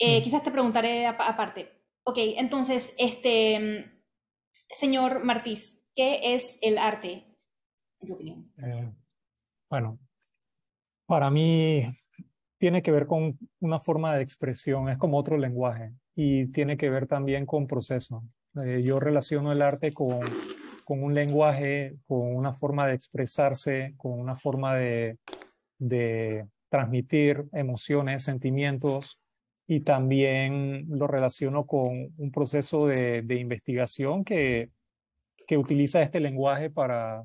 S2: Mm.
S1: Quizás te preguntaré aparte. Ok, entonces, señor Martís, ¿qué es el arte, en tu opinión?
S2: Bueno, para mí tiene que ver con una forma de expresión, es como otro lenguaje y tiene que ver también con proceso. Yo relaciono el arte con un lenguaje, con una forma de expresarse, con una forma de transmitir emociones, sentimientos, y también lo relaciono con un proceso de investigación que utiliza este lenguaje para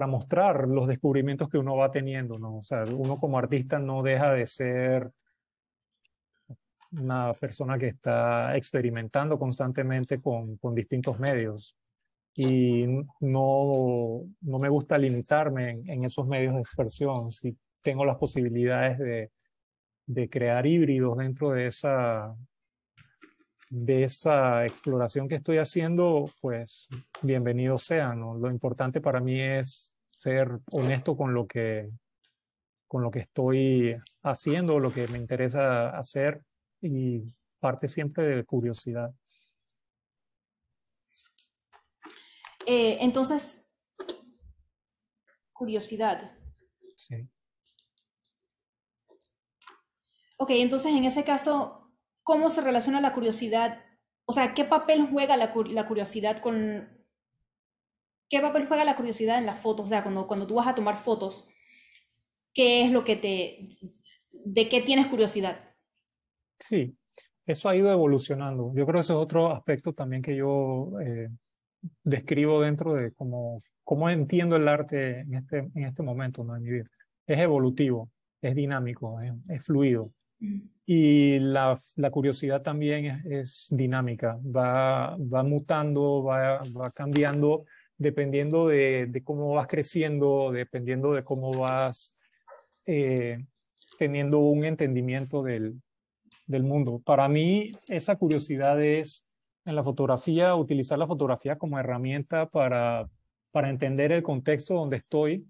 S2: mostrar los descubrimientos que uno va teniendo, ¿no? O sea, uno como artista no deja de ser una persona que está experimentando constantemente con distintos medios, y no me gusta limitarme en esos medios de expresión. Si tengo las posibilidades de crear híbridos dentro de esa exploración que estoy haciendo, pues bienvenidos sean, ¿no? Lo importante para mí es ser honesto con lo que estoy haciendo, lo que me interesa hacer, y parte siempre de curiosidad.
S1: Entonces, curiosidad.
S2: Sí.
S1: Ok, entonces en ese caso, ¿cómo se relaciona la curiosidad? O sea, ¿qué papel juega la curiosidad con... ¿Qué papel juega la curiosidad en las fotos? O sea, cuando tú vas a tomar fotos, ¿qué es lo que te... ¿De qué tienes curiosidad?
S2: Sí, eso ha ido evolucionando. Yo creo que ese es otro aspecto también que yo describo dentro de cómo entiendo el arte en este momento, ¿no? En mi vida. Es evolutivo, es dinámico, es fluido.
S1: Mm.
S2: Y la curiosidad también es dinámica, va mutando, va cambiando dependiendo de cómo vas creciendo, dependiendo de cómo vas eh, teniendo un entendimiento del mundo. Para mí, esa curiosidad es en la fotografía, utilizar la fotografía como herramienta para entender el contexto donde estoy,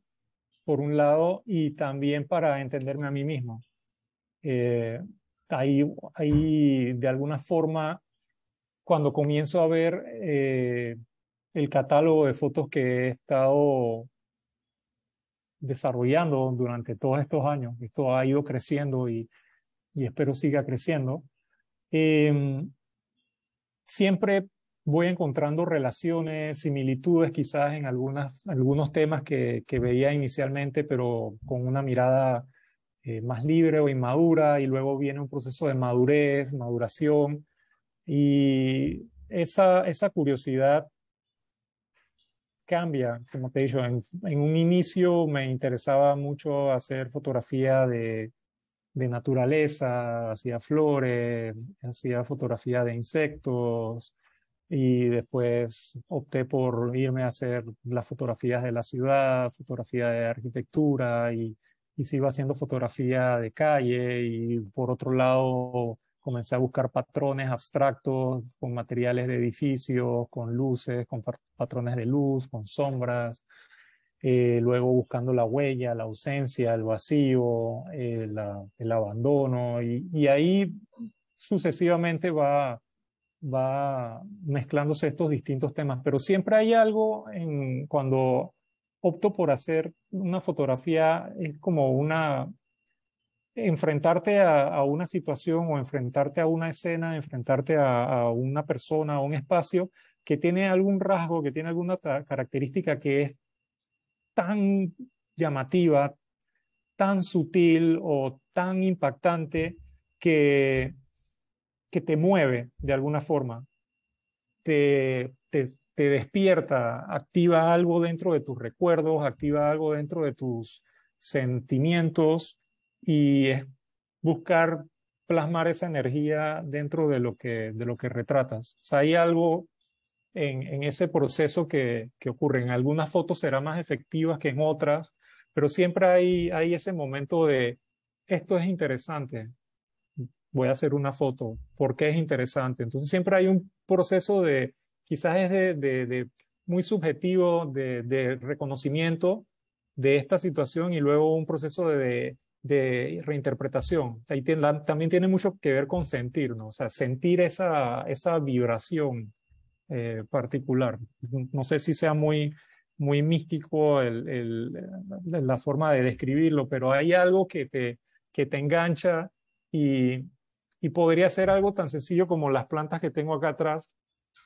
S2: por un lado, y también para entenderme a mí mismo. Eh, ahí, de alguna forma, cuando comienzo a ver el catálogo de fotos que he estado desarrollando durante todos estos años, esto ha ido creciendo y espero siga creciendo, eh, siempre voy encontrando relaciones, similitudes quizás en algunos temas que veía inicialmente, pero con una mirada más libre o inmadura, y luego viene un proceso de madurez, maduración, y esa curiosidad cambia, como te he dicho. En un inicio me interesaba mucho hacer fotografía de naturaleza, hacía flores, hacía fotografía de insectos, y después opté por irme a hacer las fotografías de la ciudad, fotografía de arquitectura, y sigo haciendo fotografía de calle, y por otro lado comencé a buscar patrones abstractos con materiales de edificios, con luces, con patrones de luz, con sombras, luego buscando la huella, la ausencia, el vacío, el abandono, y ahí sucesivamente va mezclándose estos distintos temas, pero siempre hay algo cuando opto por hacer una fotografía, es como enfrentarte a una situación, o enfrentarte a una escena, enfrentarte a una persona, a un espacio que tiene algún rasgo, que tiene alguna característica que es tan llamativa, tan sutil o tan impactante que, que te mueve de alguna forma, te despierta, activa algo dentro de tus recuerdos, activa algo dentro de tus sentimientos, y es buscar plasmar esa energía dentro de lo que retratas. O sea, hay algo en ese proceso que ocurre. En algunas fotos será más efectivas que en otras, pero siempre hay ese momento de esto es interesante, voy a hacer una foto, ¿por qué es interesante? Entonces siempre hay un proceso quizás es de muy subjetivo, de reconocimiento de esta situación, y luego un proceso de reinterpretación. Ahí también tiene mucho que ver con sentir, ¿no? O sea, sentir esa vibración particular. No sé si sea muy místico la forma de describirlo, pero hay algo que te engancha, y, y podría ser algo tan sencillo como las plantas que tengo acá atrás.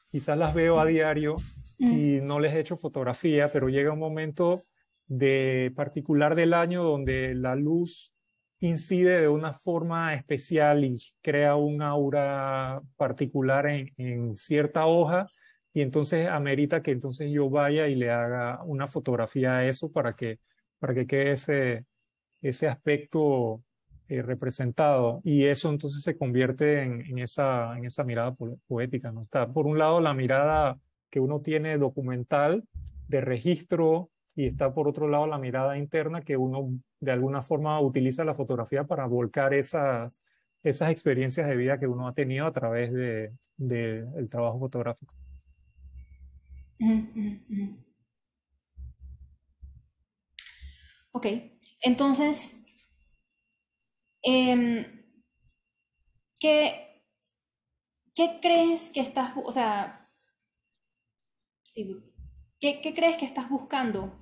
S2: Quizás las veo a diario y no les he hecho fotografía, pero llega un momento de particular del año donde la luz incide de una forma especial y crea un aura particular en cierta hoja, y entonces amerita que entonces yo vaya y le haga una fotografía a eso para que quede ese aspecto representado, y eso entonces se convierte en esa mirada poética, ¿no? Está por un lado la mirada que uno tiene documental, de registro, y está por otro lado la mirada interna que uno de alguna forma utiliza la fotografía para volcar esas experiencias de vida que uno ha tenido a través del trabajo fotográfico.
S1: Ok, entonces, em, ¿qué, qué crees que estás, o sea, sí, qué crees que estás buscando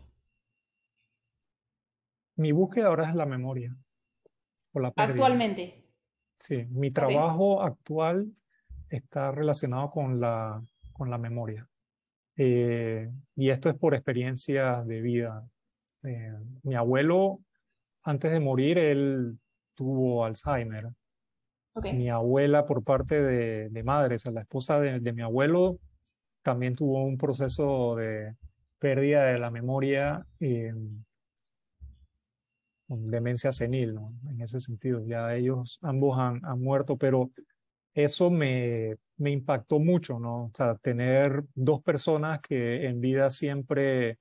S2: Mi búsqueda ahora es la memoria o la pérdida.
S1: actualmente?
S2: Sí, mi
S1: Ok.
S2: trabajo actual está relacionado con la memoria. Y esto es por experiencia de vida. Eh, Mi abuelo, antes de morir, él tuvo Alzheimer.
S1: Ok.
S2: Mi abuela, por parte de madre, o sea, la esposa de mi abuelo, también tuvo un proceso de pérdida de la memoria, con demencia senil, ¿no? En ese sentido, ya ellos ambos han muerto, pero eso me impactó mucho, ¿no? O sea, tener dos personas que en vida siempre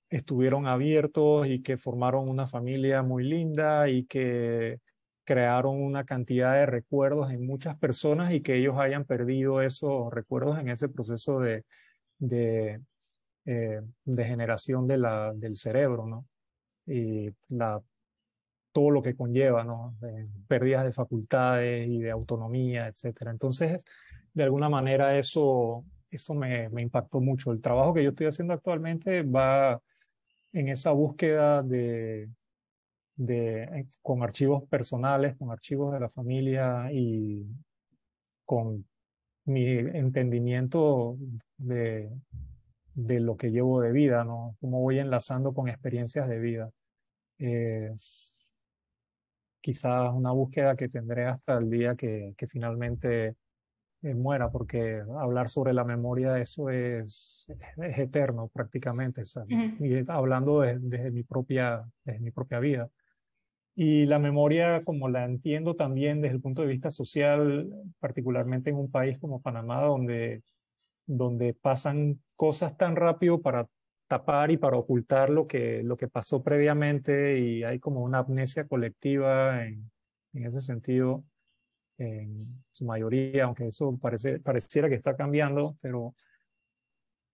S2: estuvieron abiertos y que formaron una familia muy linda y que crearon una cantidad de recuerdos en muchas personas, y que ellos hayan perdido esos recuerdos en ese proceso de degeneración del cerebro, ¿no? Y todo lo que conlleva, ¿no? Pérdidas de facultades y de autonomía, etcétera. Entonces, de alguna manera eso me impactó mucho. El trabajo que yo estoy haciendo actualmente va en esa búsqueda con archivos personales, con archivos de la familia y con mi entendimiento de lo que llevo de vida, ¿no? Cómo voy enlazando con experiencias de vida. Quizás una búsqueda que tendré hasta el día que finalmente muera, porque hablar sobre la memoria, eso es eterno prácticamente, o sea, y hablando desde mi propia vida. Y la memoria, como la entiendo también desde el punto de vista social, particularmente en un país como Panamá, donde pasan cosas tan rápido para tapar y para ocultar lo que pasó previamente, y hay como una amnesia colectiva en ese sentido, en su mayoría, aunque eso pareciera que está cambiando, pero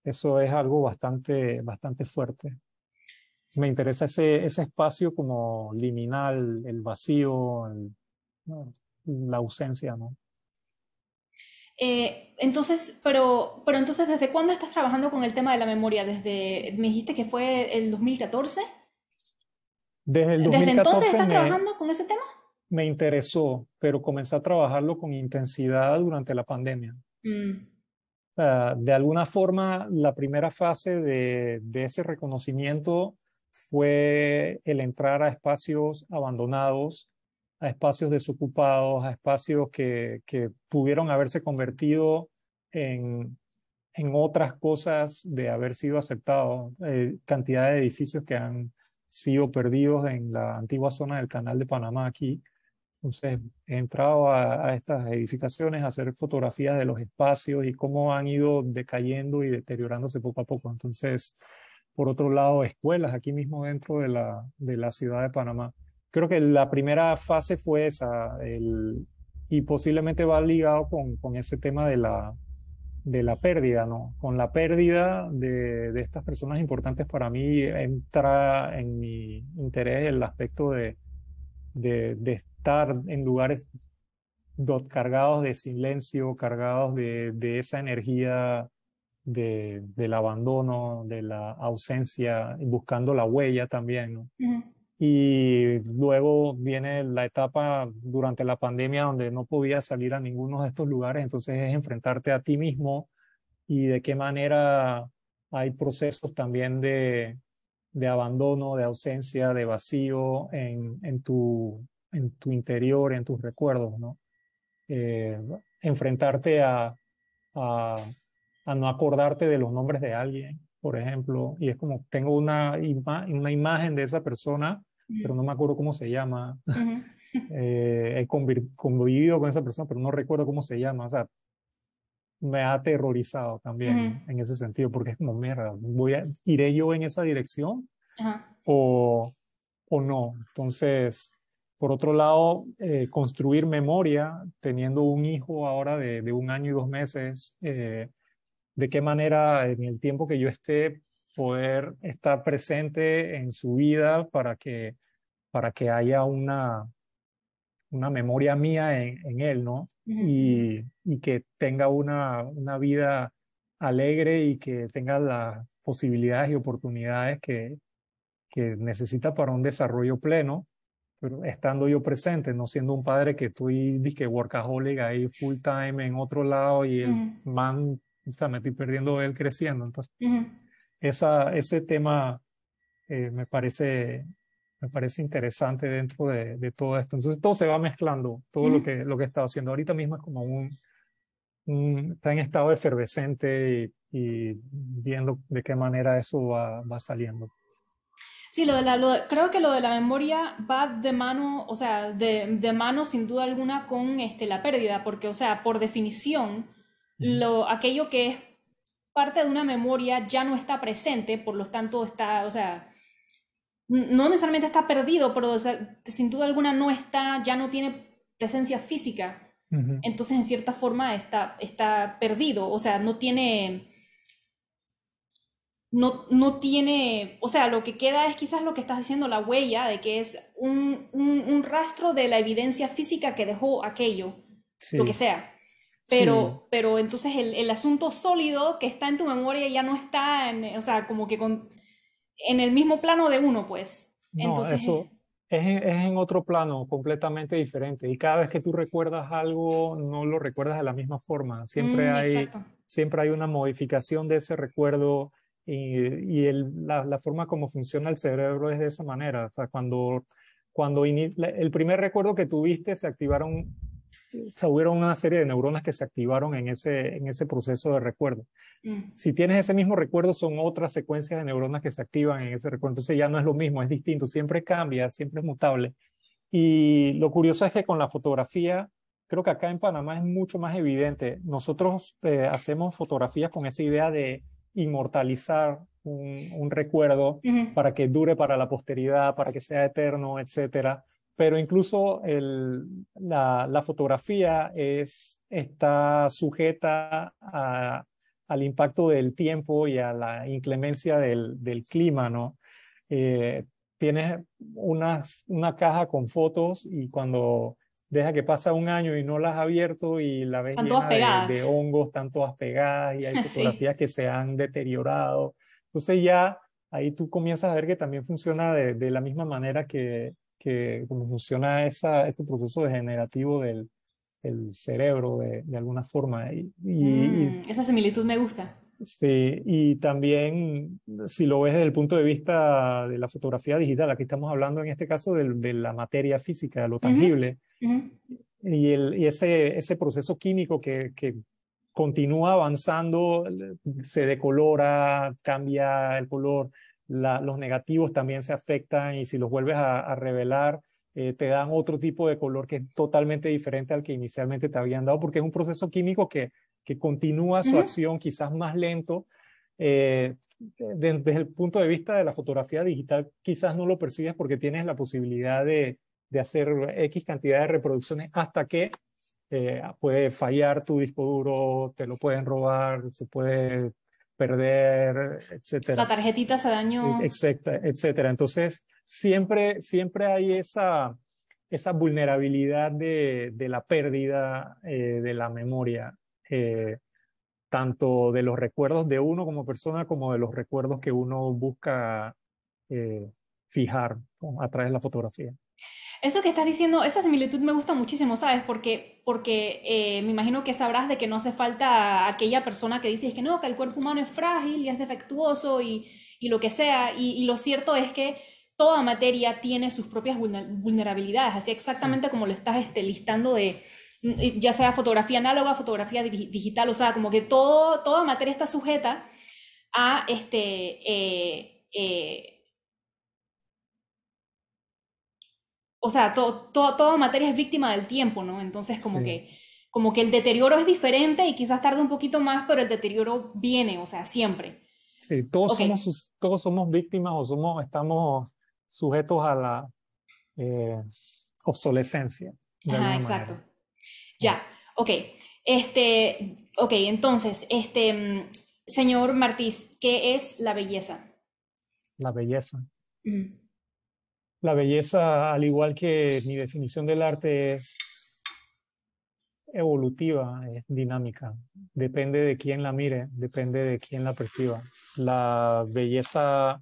S2: eso es algo bastante fuerte. Me interesa ese espacio como liminal, el vacío, ¿no? La ausencia, ¿no?
S1: Entonces, pero entonces, ¿desde cuándo estás trabajando con el tema de la memoria? Me dijiste que fue el 2014.
S2: Desde el
S1: ¿Desde entonces
S2: 2014
S1: estás trabajando con ese tema?
S2: me interesó, pero comencé a trabajarlo con intensidad durante la pandemia.
S1: Mm,
S2: De alguna forma, la primera fase de ese reconocimiento fue el entrar a espacios abandonados, a espacios desocupados, a espacios que pudieron haberse convertido en, en otras cosas de haber sido aceptados. Cantidad de edificios que han sido perdidos en la antigua zona del Canal de Panamá aquí. Entonces, he entrado a estas edificaciones a hacer fotografías de los espacios y cómo han ido decayendo y deteriorándose poco a poco. Entonces, por otro lado, escuelas aquí mismo dentro de la ciudad de Panamá. Creo que la primera fase fue esa, y posiblemente va ligado con ese tema de la pérdida, ¿no? Con la pérdida de estas personas importantes para mí entra en mi interés el aspecto de estar en lugares cargados de silencio, cargados de esa energía del abandono, de la ausencia, y buscando la huella también, ¿no?
S1: ujú,
S2: Y luego viene la etapa durante la pandemia donde no podías salir a ninguno de estos lugares, entonces es enfrentarte a ti mismo y de qué manera hay procesos también de abandono, de ausencia, de vacío en tu interior, en tus recuerdos, ¿no? Eh, Enfrentarte a, a no acordarte de los nombres de alguien, por ejemplo, y es como tengo una imagen de esa persona, pero no me acuerdo cómo se llama.
S1: ujú,
S2: He convivido con esa persona, pero no recuerdo cómo se llama. O sea, me ha aterrorizado
S1: ujú,
S2: también en ese sentido, porque es como, mierda, ¿iré yo en esa dirección
S1: ajá,
S2: o, o no? Entonces, por otro lado, construir memoria, teniendo un hijo ahora de 1 año y 2 meses, de qué manera en el tiempo que yo esté poder estar presente en su vida para que haya una memoria mía en él, ¿no?
S1: ujú, ujú,
S2: Y que tenga una vida alegre y que tenga las posibilidades y oportunidades que necesita para un desarrollo pleno, pero estando yo presente, no siendo un padre que estoy, dizque workaholic ahí full time en otro lado y el
S1: ujú,
S2: man, o sea, me estoy perdiendo de él creciendo. Entonces,
S1: ujú.
S2: ese tema me parece interesante dentro de todo esto. Entonces todo se va mezclando, todo
S1: Ujú.
S2: lo que he estado haciendo. Ahorita mismo es como está en estado efervescente y viendo de qué manera eso va saliendo.
S1: Sí, creo que lo de la memoria va de mano, o sea, de mano sin duda alguna con la pérdida, porque, o sea, por definición,
S2: Ujú,
S1: aquello que es parte de una memoria ya no está presente, por lo tanto está, o sea, no necesariamente está perdido, pero o sea, sin duda alguna no está, ya no tiene presencia física.
S2: ujú,
S1: Entonces, en cierta forma, está perdido, o sea, no tiene, no tiene, o sea, lo que queda es quizás lo que estás diciendo, la huella de que es un rastro de la evidencia física que dejó aquello, lo que
S2: Sí,
S1: sea.
S2: sí,
S1: Pero entonces el asunto sólido que está en tu memoria ya no está en, o sea, como que en el mismo plano de uno, pues.
S2: no,
S1: Entonces,
S2: eso es en otro plano completamente diferente. Y cada vez que tú recuerdas algo, no lo recuerdas de la misma forma.
S1: exacto.
S2: Siempre hay una modificación de ese recuerdo y la forma como funciona el cerebro es de esa manera. O sea, el primer recuerdo que tuviste se activaron, se hubieron una serie de neuronas que se activaron en ese proceso de recuerdo.
S1: Mm,
S2: Si tienes ese mismo recuerdo, son otras secuencias de neuronas que se activan en ese recuerdo. Entonces ya no es lo mismo, es distinto, siempre cambia, siempre es mutable. Y lo curioso es que con la fotografía, creo que acá en Panamá es mucho más evidente. Nosotros hacemos fotografías con esa idea de inmortalizar un recuerdo
S1: ujú.
S2: para que dure para la posteridad, para que sea eterno, etcétera. Pero incluso la fotografía está sujeta al impacto del tiempo y a la inclemencia del clima, ¿no? Eh, Tienes una caja con fotos y cuando deja que pasa un año y no las has abierto y la ves
S1: Están todas
S2: llena de
S1: pegadas.
S2: hongos, están todas pegadas y hay
S1: Sí.
S2: fotografías que se han deteriorado. Entonces ya ahí tú comienzas a ver que también funciona de la misma manera que como funciona ese proceso degenerativo del cerebro de alguna forma.
S1: Esa similitud me gusta.
S2: Sí, y también si lo ves desde el punto de vista de la fotografía digital, aquí estamos hablando en este caso de la materia física, de lo
S1: Ujú,
S2: tangible,
S1: ujú.
S2: y ese proceso químico que continúa avanzando, se decolora, cambia el color, los negativos también se afectan y si los vuelves a revelar, te dan otro tipo de color que es totalmente diferente al que inicialmente te habían dado, porque es un proceso químico que continúa su
S1: Ujú.
S2: acción quizás más lento. Desde el punto de vista de la fotografía digital, quizás no lo percibes porque tienes la posibilidad de hacer X cantidad de reproducciones hasta que puede fallar tu disco duro, te lo pueden robar, se puede perder,
S1: La
S2: etcétera,
S1: tarjetita se dañó.
S2: etcétera. Entonces, siempre hay esa vulnerabilidad de la pérdida de la memoria, eh, tanto de los recuerdos de uno como persona como de los recuerdos que uno busca eh, fijar, ¿no?, a través de la fotografía.
S1: Eso que estás diciendo, esa similitud me gusta muchísimo, ¿sabes? Porque me imagino que sabrás de que no hace falta aquella persona que dice es que no, que el cuerpo humano es frágil y es defectuoso y lo que sea. Y lo cierto es que toda materia tiene sus propias vulnerabilidades, así
S2: Sí,
S1: exactamente como lo estás listando de, ya sea fotografía análoga, fotografía digital, o sea, como que toda materia está sujeta a o sea, toda materia es víctima del tiempo, ¿no? Entonces,
S2: sí.
S1: como que el deterioro es diferente y quizás tarde un poquito más, pero el deterioro viene, o sea, siempre.
S2: Sí,
S1: Ok,
S2: todos somos víctimas o estamos sujetos a la eh, obsolescencia, de
S1: ajá,
S2: alguna
S1: exacto.
S2: manera. Sí.
S1: Ya, ok. Ok, entonces, señor Martís, ¿qué es la belleza?
S2: La belleza.
S1: Mm,
S2: La belleza, al igual que mi definición del arte, es evolutiva, es dinámica. Depende de quién la mire, depende de quién la perciba. La belleza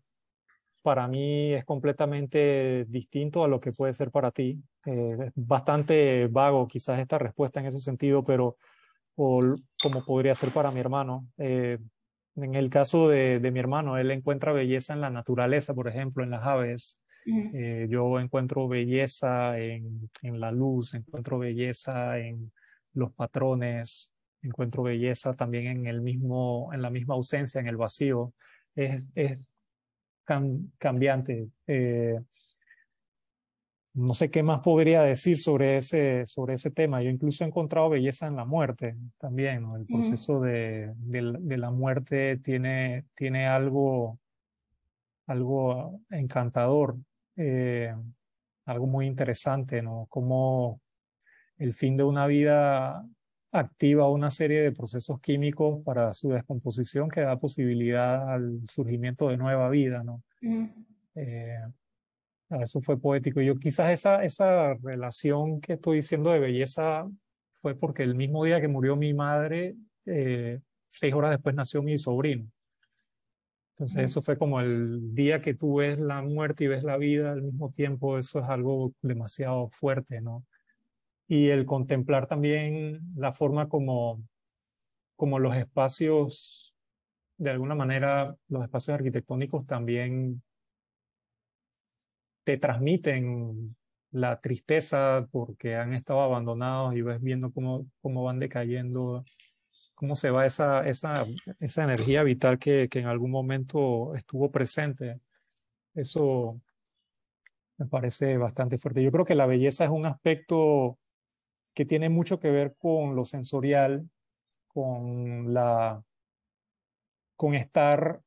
S2: para mí es completamente distinto a lo que puede ser para ti. Es bastante vago quizás esta respuesta en ese sentido, pero como podría ser para mi hermano. En el caso de mi hermano, él encuentra belleza en la naturaleza, por ejemplo, en las aves.
S1: ujú,
S2: Yo encuentro belleza en la luz, encuentro belleza en los patrones, encuentro belleza también en la misma ausencia, en el vacío. Es cambiante. No sé qué más podría decir sobre ese tema. Yo incluso he encontrado belleza en la muerte también, ¿no? El
S1: ujú.
S2: proceso de la muerte tiene algo encantador, eh, algo muy interesante, ¿no? Como el fin de una vida activa una serie de procesos químicos para su descomposición que da posibilidad al surgimiento de nueva vida, ¿no?
S1: Ujú.
S2: Eh, Eso fue poético. Yo quizás esa relación que estoy diciendo de belleza fue porque el mismo día que murió mi madre, 6 horas después nació mi sobrino. Entonces
S1: Ujú.
S2: eso fue como el día que tú ves la muerte y ves la vida al mismo tiempo, eso es algo demasiado fuerte, ¿no? Y el contemplar también la forma como los espacios, de alguna manera, los espacios arquitectónicos también te transmiten la tristeza porque han estado abandonados y ves viendo cómo van decayendo, cómo se va esa energía vital que en algún momento estuvo presente. Eso me parece bastante fuerte. Yo creo que la belleza es un aspecto que tiene mucho que ver con lo sensorial, con con estar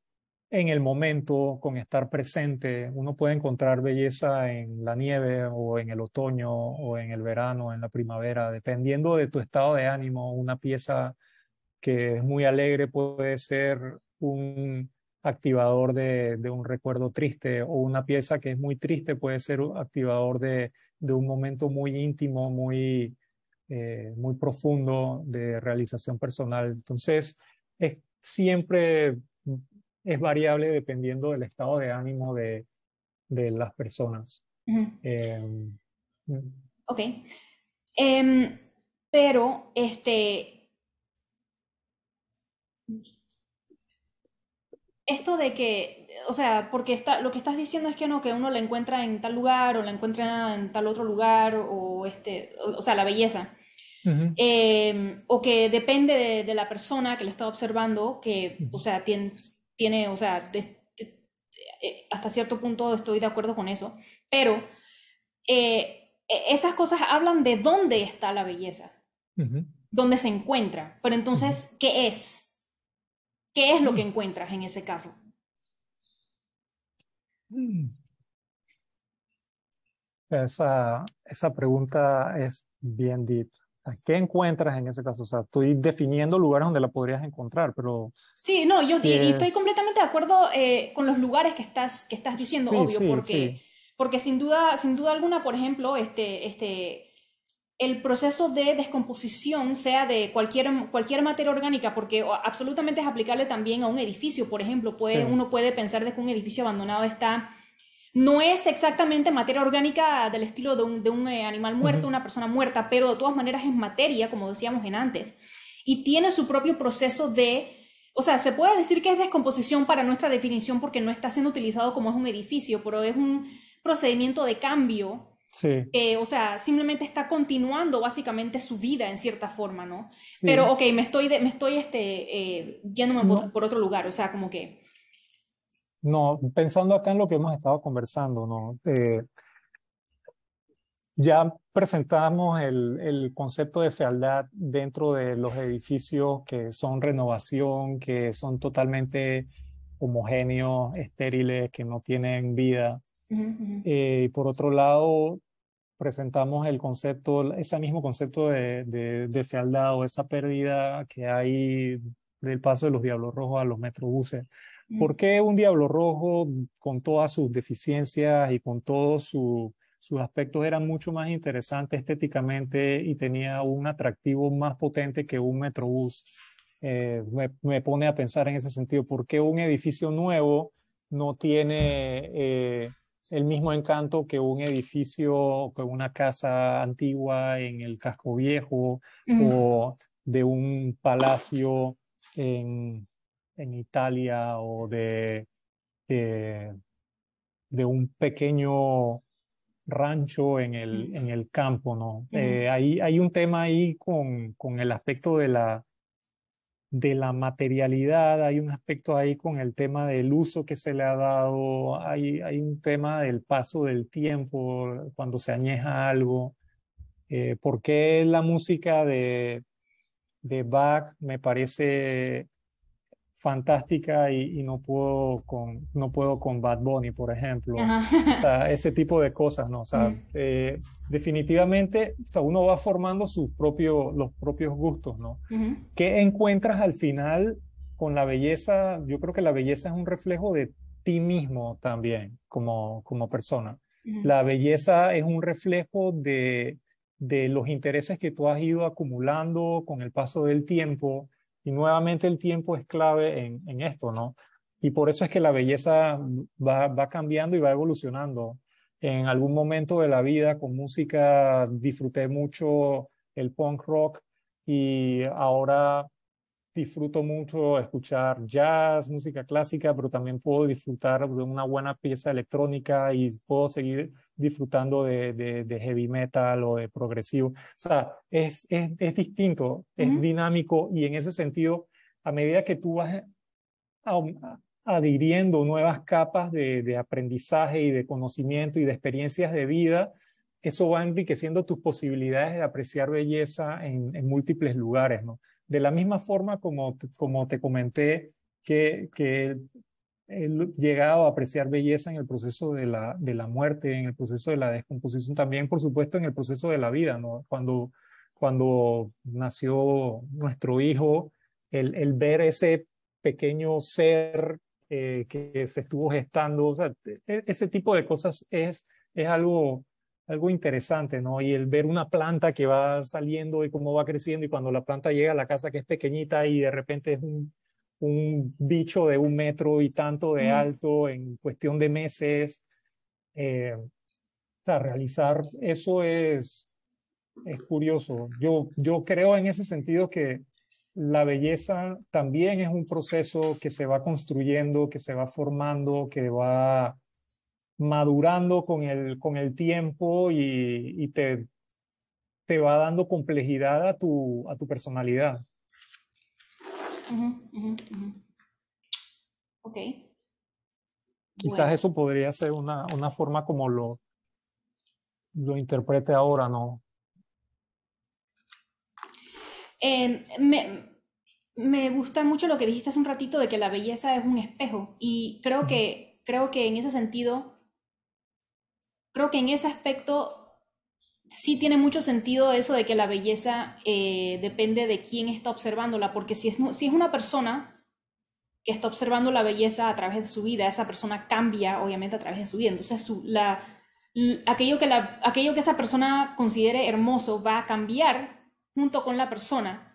S2: en el momento, con estar presente. Uno puede encontrar belleza en la nieve o en el otoño o en el verano, en la primavera, dependiendo de tu estado de ánimo. Una pieza que es muy alegre puede ser un activador de un recuerdo triste, o una pieza que es muy triste puede ser un activador de un momento muy íntimo, muy profundo de realización personal. Entonces, siempre es variable dependiendo del estado de ánimo de las personas.
S1: Ujú.
S2: Eh,
S1: Ok. Em, pero, esto de que, o sea, porque lo que estás diciendo es que no, que uno la encuentra en tal lugar o la encuentra en tal otro lugar o o sea, la belleza.
S2: Ujú,
S1: O que depende de la persona que la está observando, que, o
S2: ujú,
S1: sea, tiene, o sea, hasta cierto punto estoy de acuerdo con eso, pero esas cosas hablan de dónde está la belleza,
S2: ujú,
S1: dónde se encuentra. Pero
S2: ujú.
S1: entonces, ¿qué es? ¿Qué es lo que
S2: Mm,
S1: encuentras en ese caso?
S2: mm. Esa pregunta es bien deep. O sea, ¿qué encuentras en ese caso? O sea, estoy definiendo lugares donde la podrías encontrar, pero
S1: Sí, no, y
S2: ¿qué
S1: estoy
S2: es?
S1: completamente de acuerdo con los lugares que estás diciendo,
S2: Sí,
S1: obvio,
S2: sí, sí.
S1: porque sin duda alguna, por ejemplo, el proceso de descomposición, sea de cualquier materia orgánica, porque absolutamente es aplicable también a un edificio, por ejemplo,
S2: Sí.
S1: uno puede pensar de que un edificio abandonado no es exactamente materia orgánica del estilo de un animal muerto,
S2: Ujú,
S1: una persona muerta, pero de todas maneras es materia, como decíamos en antes, y tiene su propio proceso o sea, se puede decir que es descomposición para nuestra definición porque no está siendo utilizado como es un edificio, pero es un procedimiento de cambio
S2: sí,
S1: que, o sea, simplemente está continuando básicamente su vida en cierta forma, ¿no? Pero,
S2: sí.
S1: ok, me estoy yéndome
S2: No,
S1: por otro lugar, o sea, como que...
S2: no, pensando acá en lo que hemos estado conversando, ¿no? Ya presentamos el concepto de fealdad dentro de los edificios que son renovación, que son totalmente homogéneos, estériles, que no tienen vida.
S1: Ujú, ujú,
S2: Por otro lado, presentamos el concepto, ese mismo concepto de fealdad o esa pérdida que hay del paso de los diablos rojos a los metrobuses.
S1: ujú,
S2: ¿Por qué un diablo rojo, con todas sus deficiencias y con todos sus aspectos, era mucho más interesante estéticamente y tenía un atractivo más potente que un metrobús? Me pone a pensar en ese sentido. ¿Por qué un edificio nuevo no tiene el mismo encanto que un edificio, que una casa antigua en el casco viejo,
S1: ujú,
S2: o de un palacio en, en Italia, o de, de un pequeño rancho en el campo, ¿no?
S1: ujú,
S2: Hay un tema ahí con el aspecto de la materialidad, hay un aspecto ahí con el tema del uso que se le ha dado, hay un tema del paso del tiempo cuando se añeja algo. ¿Por qué la música de Bach me parece fantástica y no puedo con Bad Bunny, por ejemplo.
S1: Ajá.
S2: O sea, ese tipo de cosas, ¿no? O sea,
S1: Ujú,
S2: definitivamente, o sea, uno va formando los propios gustos, ¿no?
S1: ujú,
S2: ¿Qué encuentras al final con la belleza? Yo creo que la belleza es un reflejo de ti mismo también, como persona.
S1: ujú,
S2: La belleza es un reflejo de los intereses que tú has ido acumulando con el paso del tiempo, y nuevamente el tiempo es clave en esto, ¿no? Y por eso es que la belleza va cambiando y va evolucionando. En algún momento de la vida con música disfruté mucho el punk rock, y ahora disfruto mucho escuchar jazz, música clásica, pero también puedo disfrutar de una buena pieza electrónica y puedo seguir disfrutando de heavy metal o de progresivo. O sea, es distinto, es
S1: ujú,
S2: dinámico, y en ese sentido, a medida que tú vas adhiriendo nuevas capas de aprendizaje y de conocimiento y de experiencias de vida, eso va enriqueciendo tus posibilidades de apreciar belleza en múltiples lugares, ¿no? De la misma forma como te comenté que he llegado a apreciar belleza en el proceso de la muerte, en el proceso de la descomposición, también, por supuesto, en el proceso de la vida, ¿no? Cuando nació nuestro hijo, el ver ese pequeño ser que se estuvo gestando, o sea, ese tipo de cosas es algo interesante, ¿no? Y el ver una planta que va saliendo y cómo va creciendo, y cuando la planta llega a la casa que es pequeñita y de repente es un bicho de 1 metro y tanto de
S1: ujú.
S2: alto en cuestión de meses. O sea, realizar eso es curioso. Yo creo en ese sentido que la belleza también es un proceso que se va construyendo, que se va formando, que va madurando con el tiempo, y te va dando complejidad a tu personalidad.
S1: Ujú, ujú, ujú. Ok,
S2: Quizás
S1: bueno.
S2: eso podría ser una forma como lo interprete ahora, ¿no?
S1: Me, me gusta mucho lo que dijiste hace un ratito de que la belleza es un espejo y
S2: Ujú.
S1: creo que en ese sentido, creo que en ese aspecto sí tiene mucho sentido eso de que la belleza depende de quién está observándola, porque si es, si es una persona que está observando la belleza a través de su vida, esa persona cambia obviamente a través de su vida, entonces aquello que esa persona considere hermoso va a cambiar junto con la persona.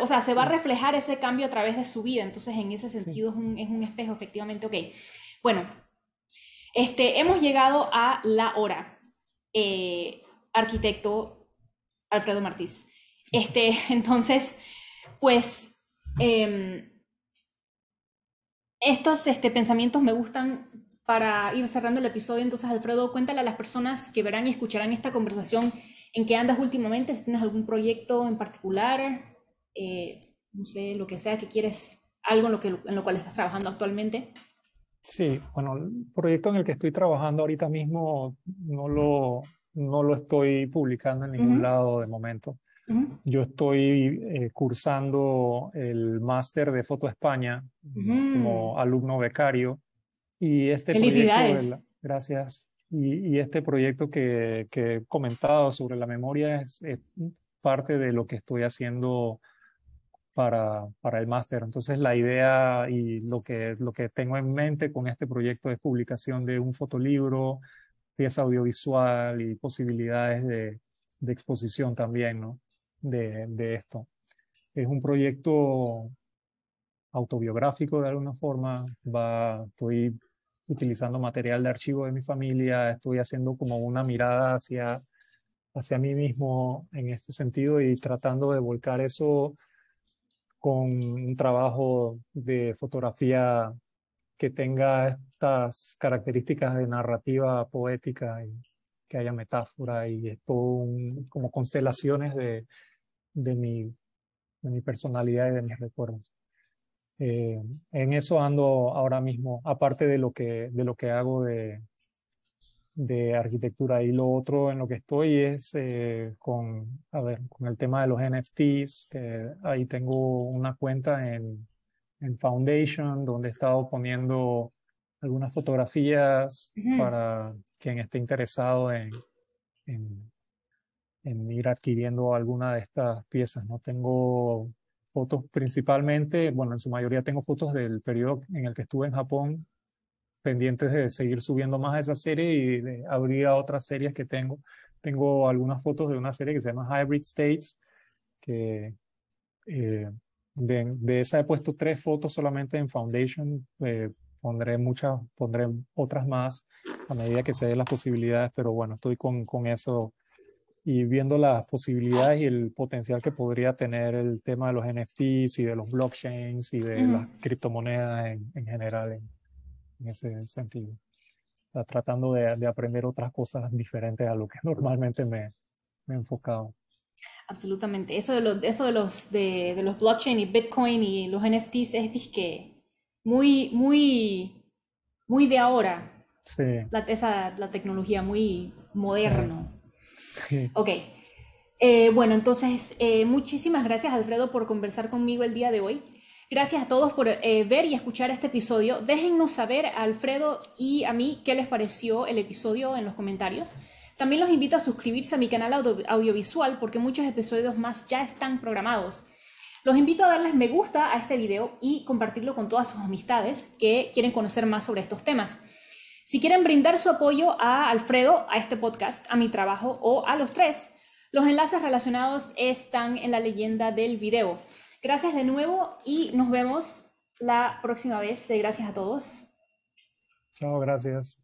S1: O sea, se va a
S2: Sí,
S1: reflejar ese cambio a través de su vida. Entonces, en ese
S2: sí.
S1: sentido, es un espejo, efectivamente. Ok. Bueno, hemos llegado a la hora. Eh, arquitecto Alfredo Martís. Entonces, pues, estos pensamientos me gustan para ir cerrando el episodio. Entonces, Alfredo, cuéntale a las personas que verán y escucharán esta conversación en qué andas últimamente, si tienes algún proyecto en particular, no sé, lo que sea que quieres, algo en lo cual estás trabajando actualmente.
S2: Sí, bueno, el proyecto en el que estoy trabajando ahorita mismo no lo estoy publicando en ningún
S1: Ujú,
S2: lado de momento.
S1: ujú,
S2: Yo estoy cursando el máster de Foto España
S1: ujú.
S2: como alumno becario, y este proyecto
S1: Felicidades.
S2: gracias, y este proyecto que he comentado sobre la memoria es parte de lo que estoy haciendo para el máster. Entonces, la idea y lo que tengo en mente con este proyecto es publicación de un fotolibro, pieza audiovisual y posibilidades de exposición también, ¿no? De esto. Es un proyecto autobiográfico de alguna forma. Estoy utilizando material de archivo de mi familia, estoy haciendo como una mirada hacia mí mismo en este sentido, y tratando de volcar eso con un trabajo de fotografía que tenga estas características de narrativa poética, y que haya metáfora, y esto como constelaciones de mi, de mi personalidad y de mis recuerdos. En eso ando ahora mismo, aparte de lo que hago de arquitectura. Y lo otro en lo que estoy es con el tema de los NFTs. Ahí tengo una cuenta en Foundation donde he estado poniendo algunas fotografías
S1: Ujú.
S2: para quien esté interesado en, en ir adquiriendo alguna de estas piezas, ¿no? Tengo fotos principalmente, bueno, en su mayoría tengo fotos del periodo en el que estuve en Japón, pendientes de seguir subiendo más a esa serie y de abrir a otras series que tengo. Tengo algunas fotos de una serie que se llama Hybrid States, que eh, de esa he puesto 3 fotos solamente en Foundation. Pondré otras más a medida que se den las posibilidades, pero bueno, estoy con eso y viendo las posibilidades y el potencial que podría tener el tema de los NFTs y de los blockchains y de
S1: Ujú.
S2: las criptomonedas en general en ese sentido. O sea, tratando de aprender otras cosas diferentes a lo que normalmente me he enfocado.
S1: Absolutamente. De los blockchain y Bitcoin y los NFTs es disque muy, muy, muy de ahora.
S2: Sí,
S1: La tecnología muy
S2: sí,
S1: moderno.
S2: sí.
S1: Ok. Bueno, entonces, muchísimas gracias, Alfredo, por conversar conmigo el día de hoy. Gracias a todos por ver y escuchar este episodio. Déjennos saber a Alfredo y a mí qué les pareció el episodio en los comentarios. También los invito a suscribirse a mi canal audiovisual porque muchos episodios más ya están programados. Los invito a darles me gusta a este video y compartirlo con todas sus amistades que quieren conocer más sobre estos temas. Si quieren brindar su apoyo a Alfredo, a este podcast, a mi trabajo o a los tres, los enlaces relacionados están en la leyenda del video. Gracias de nuevo y nos vemos la próxima vez. Gracias a todos.
S2: Chao, gracias.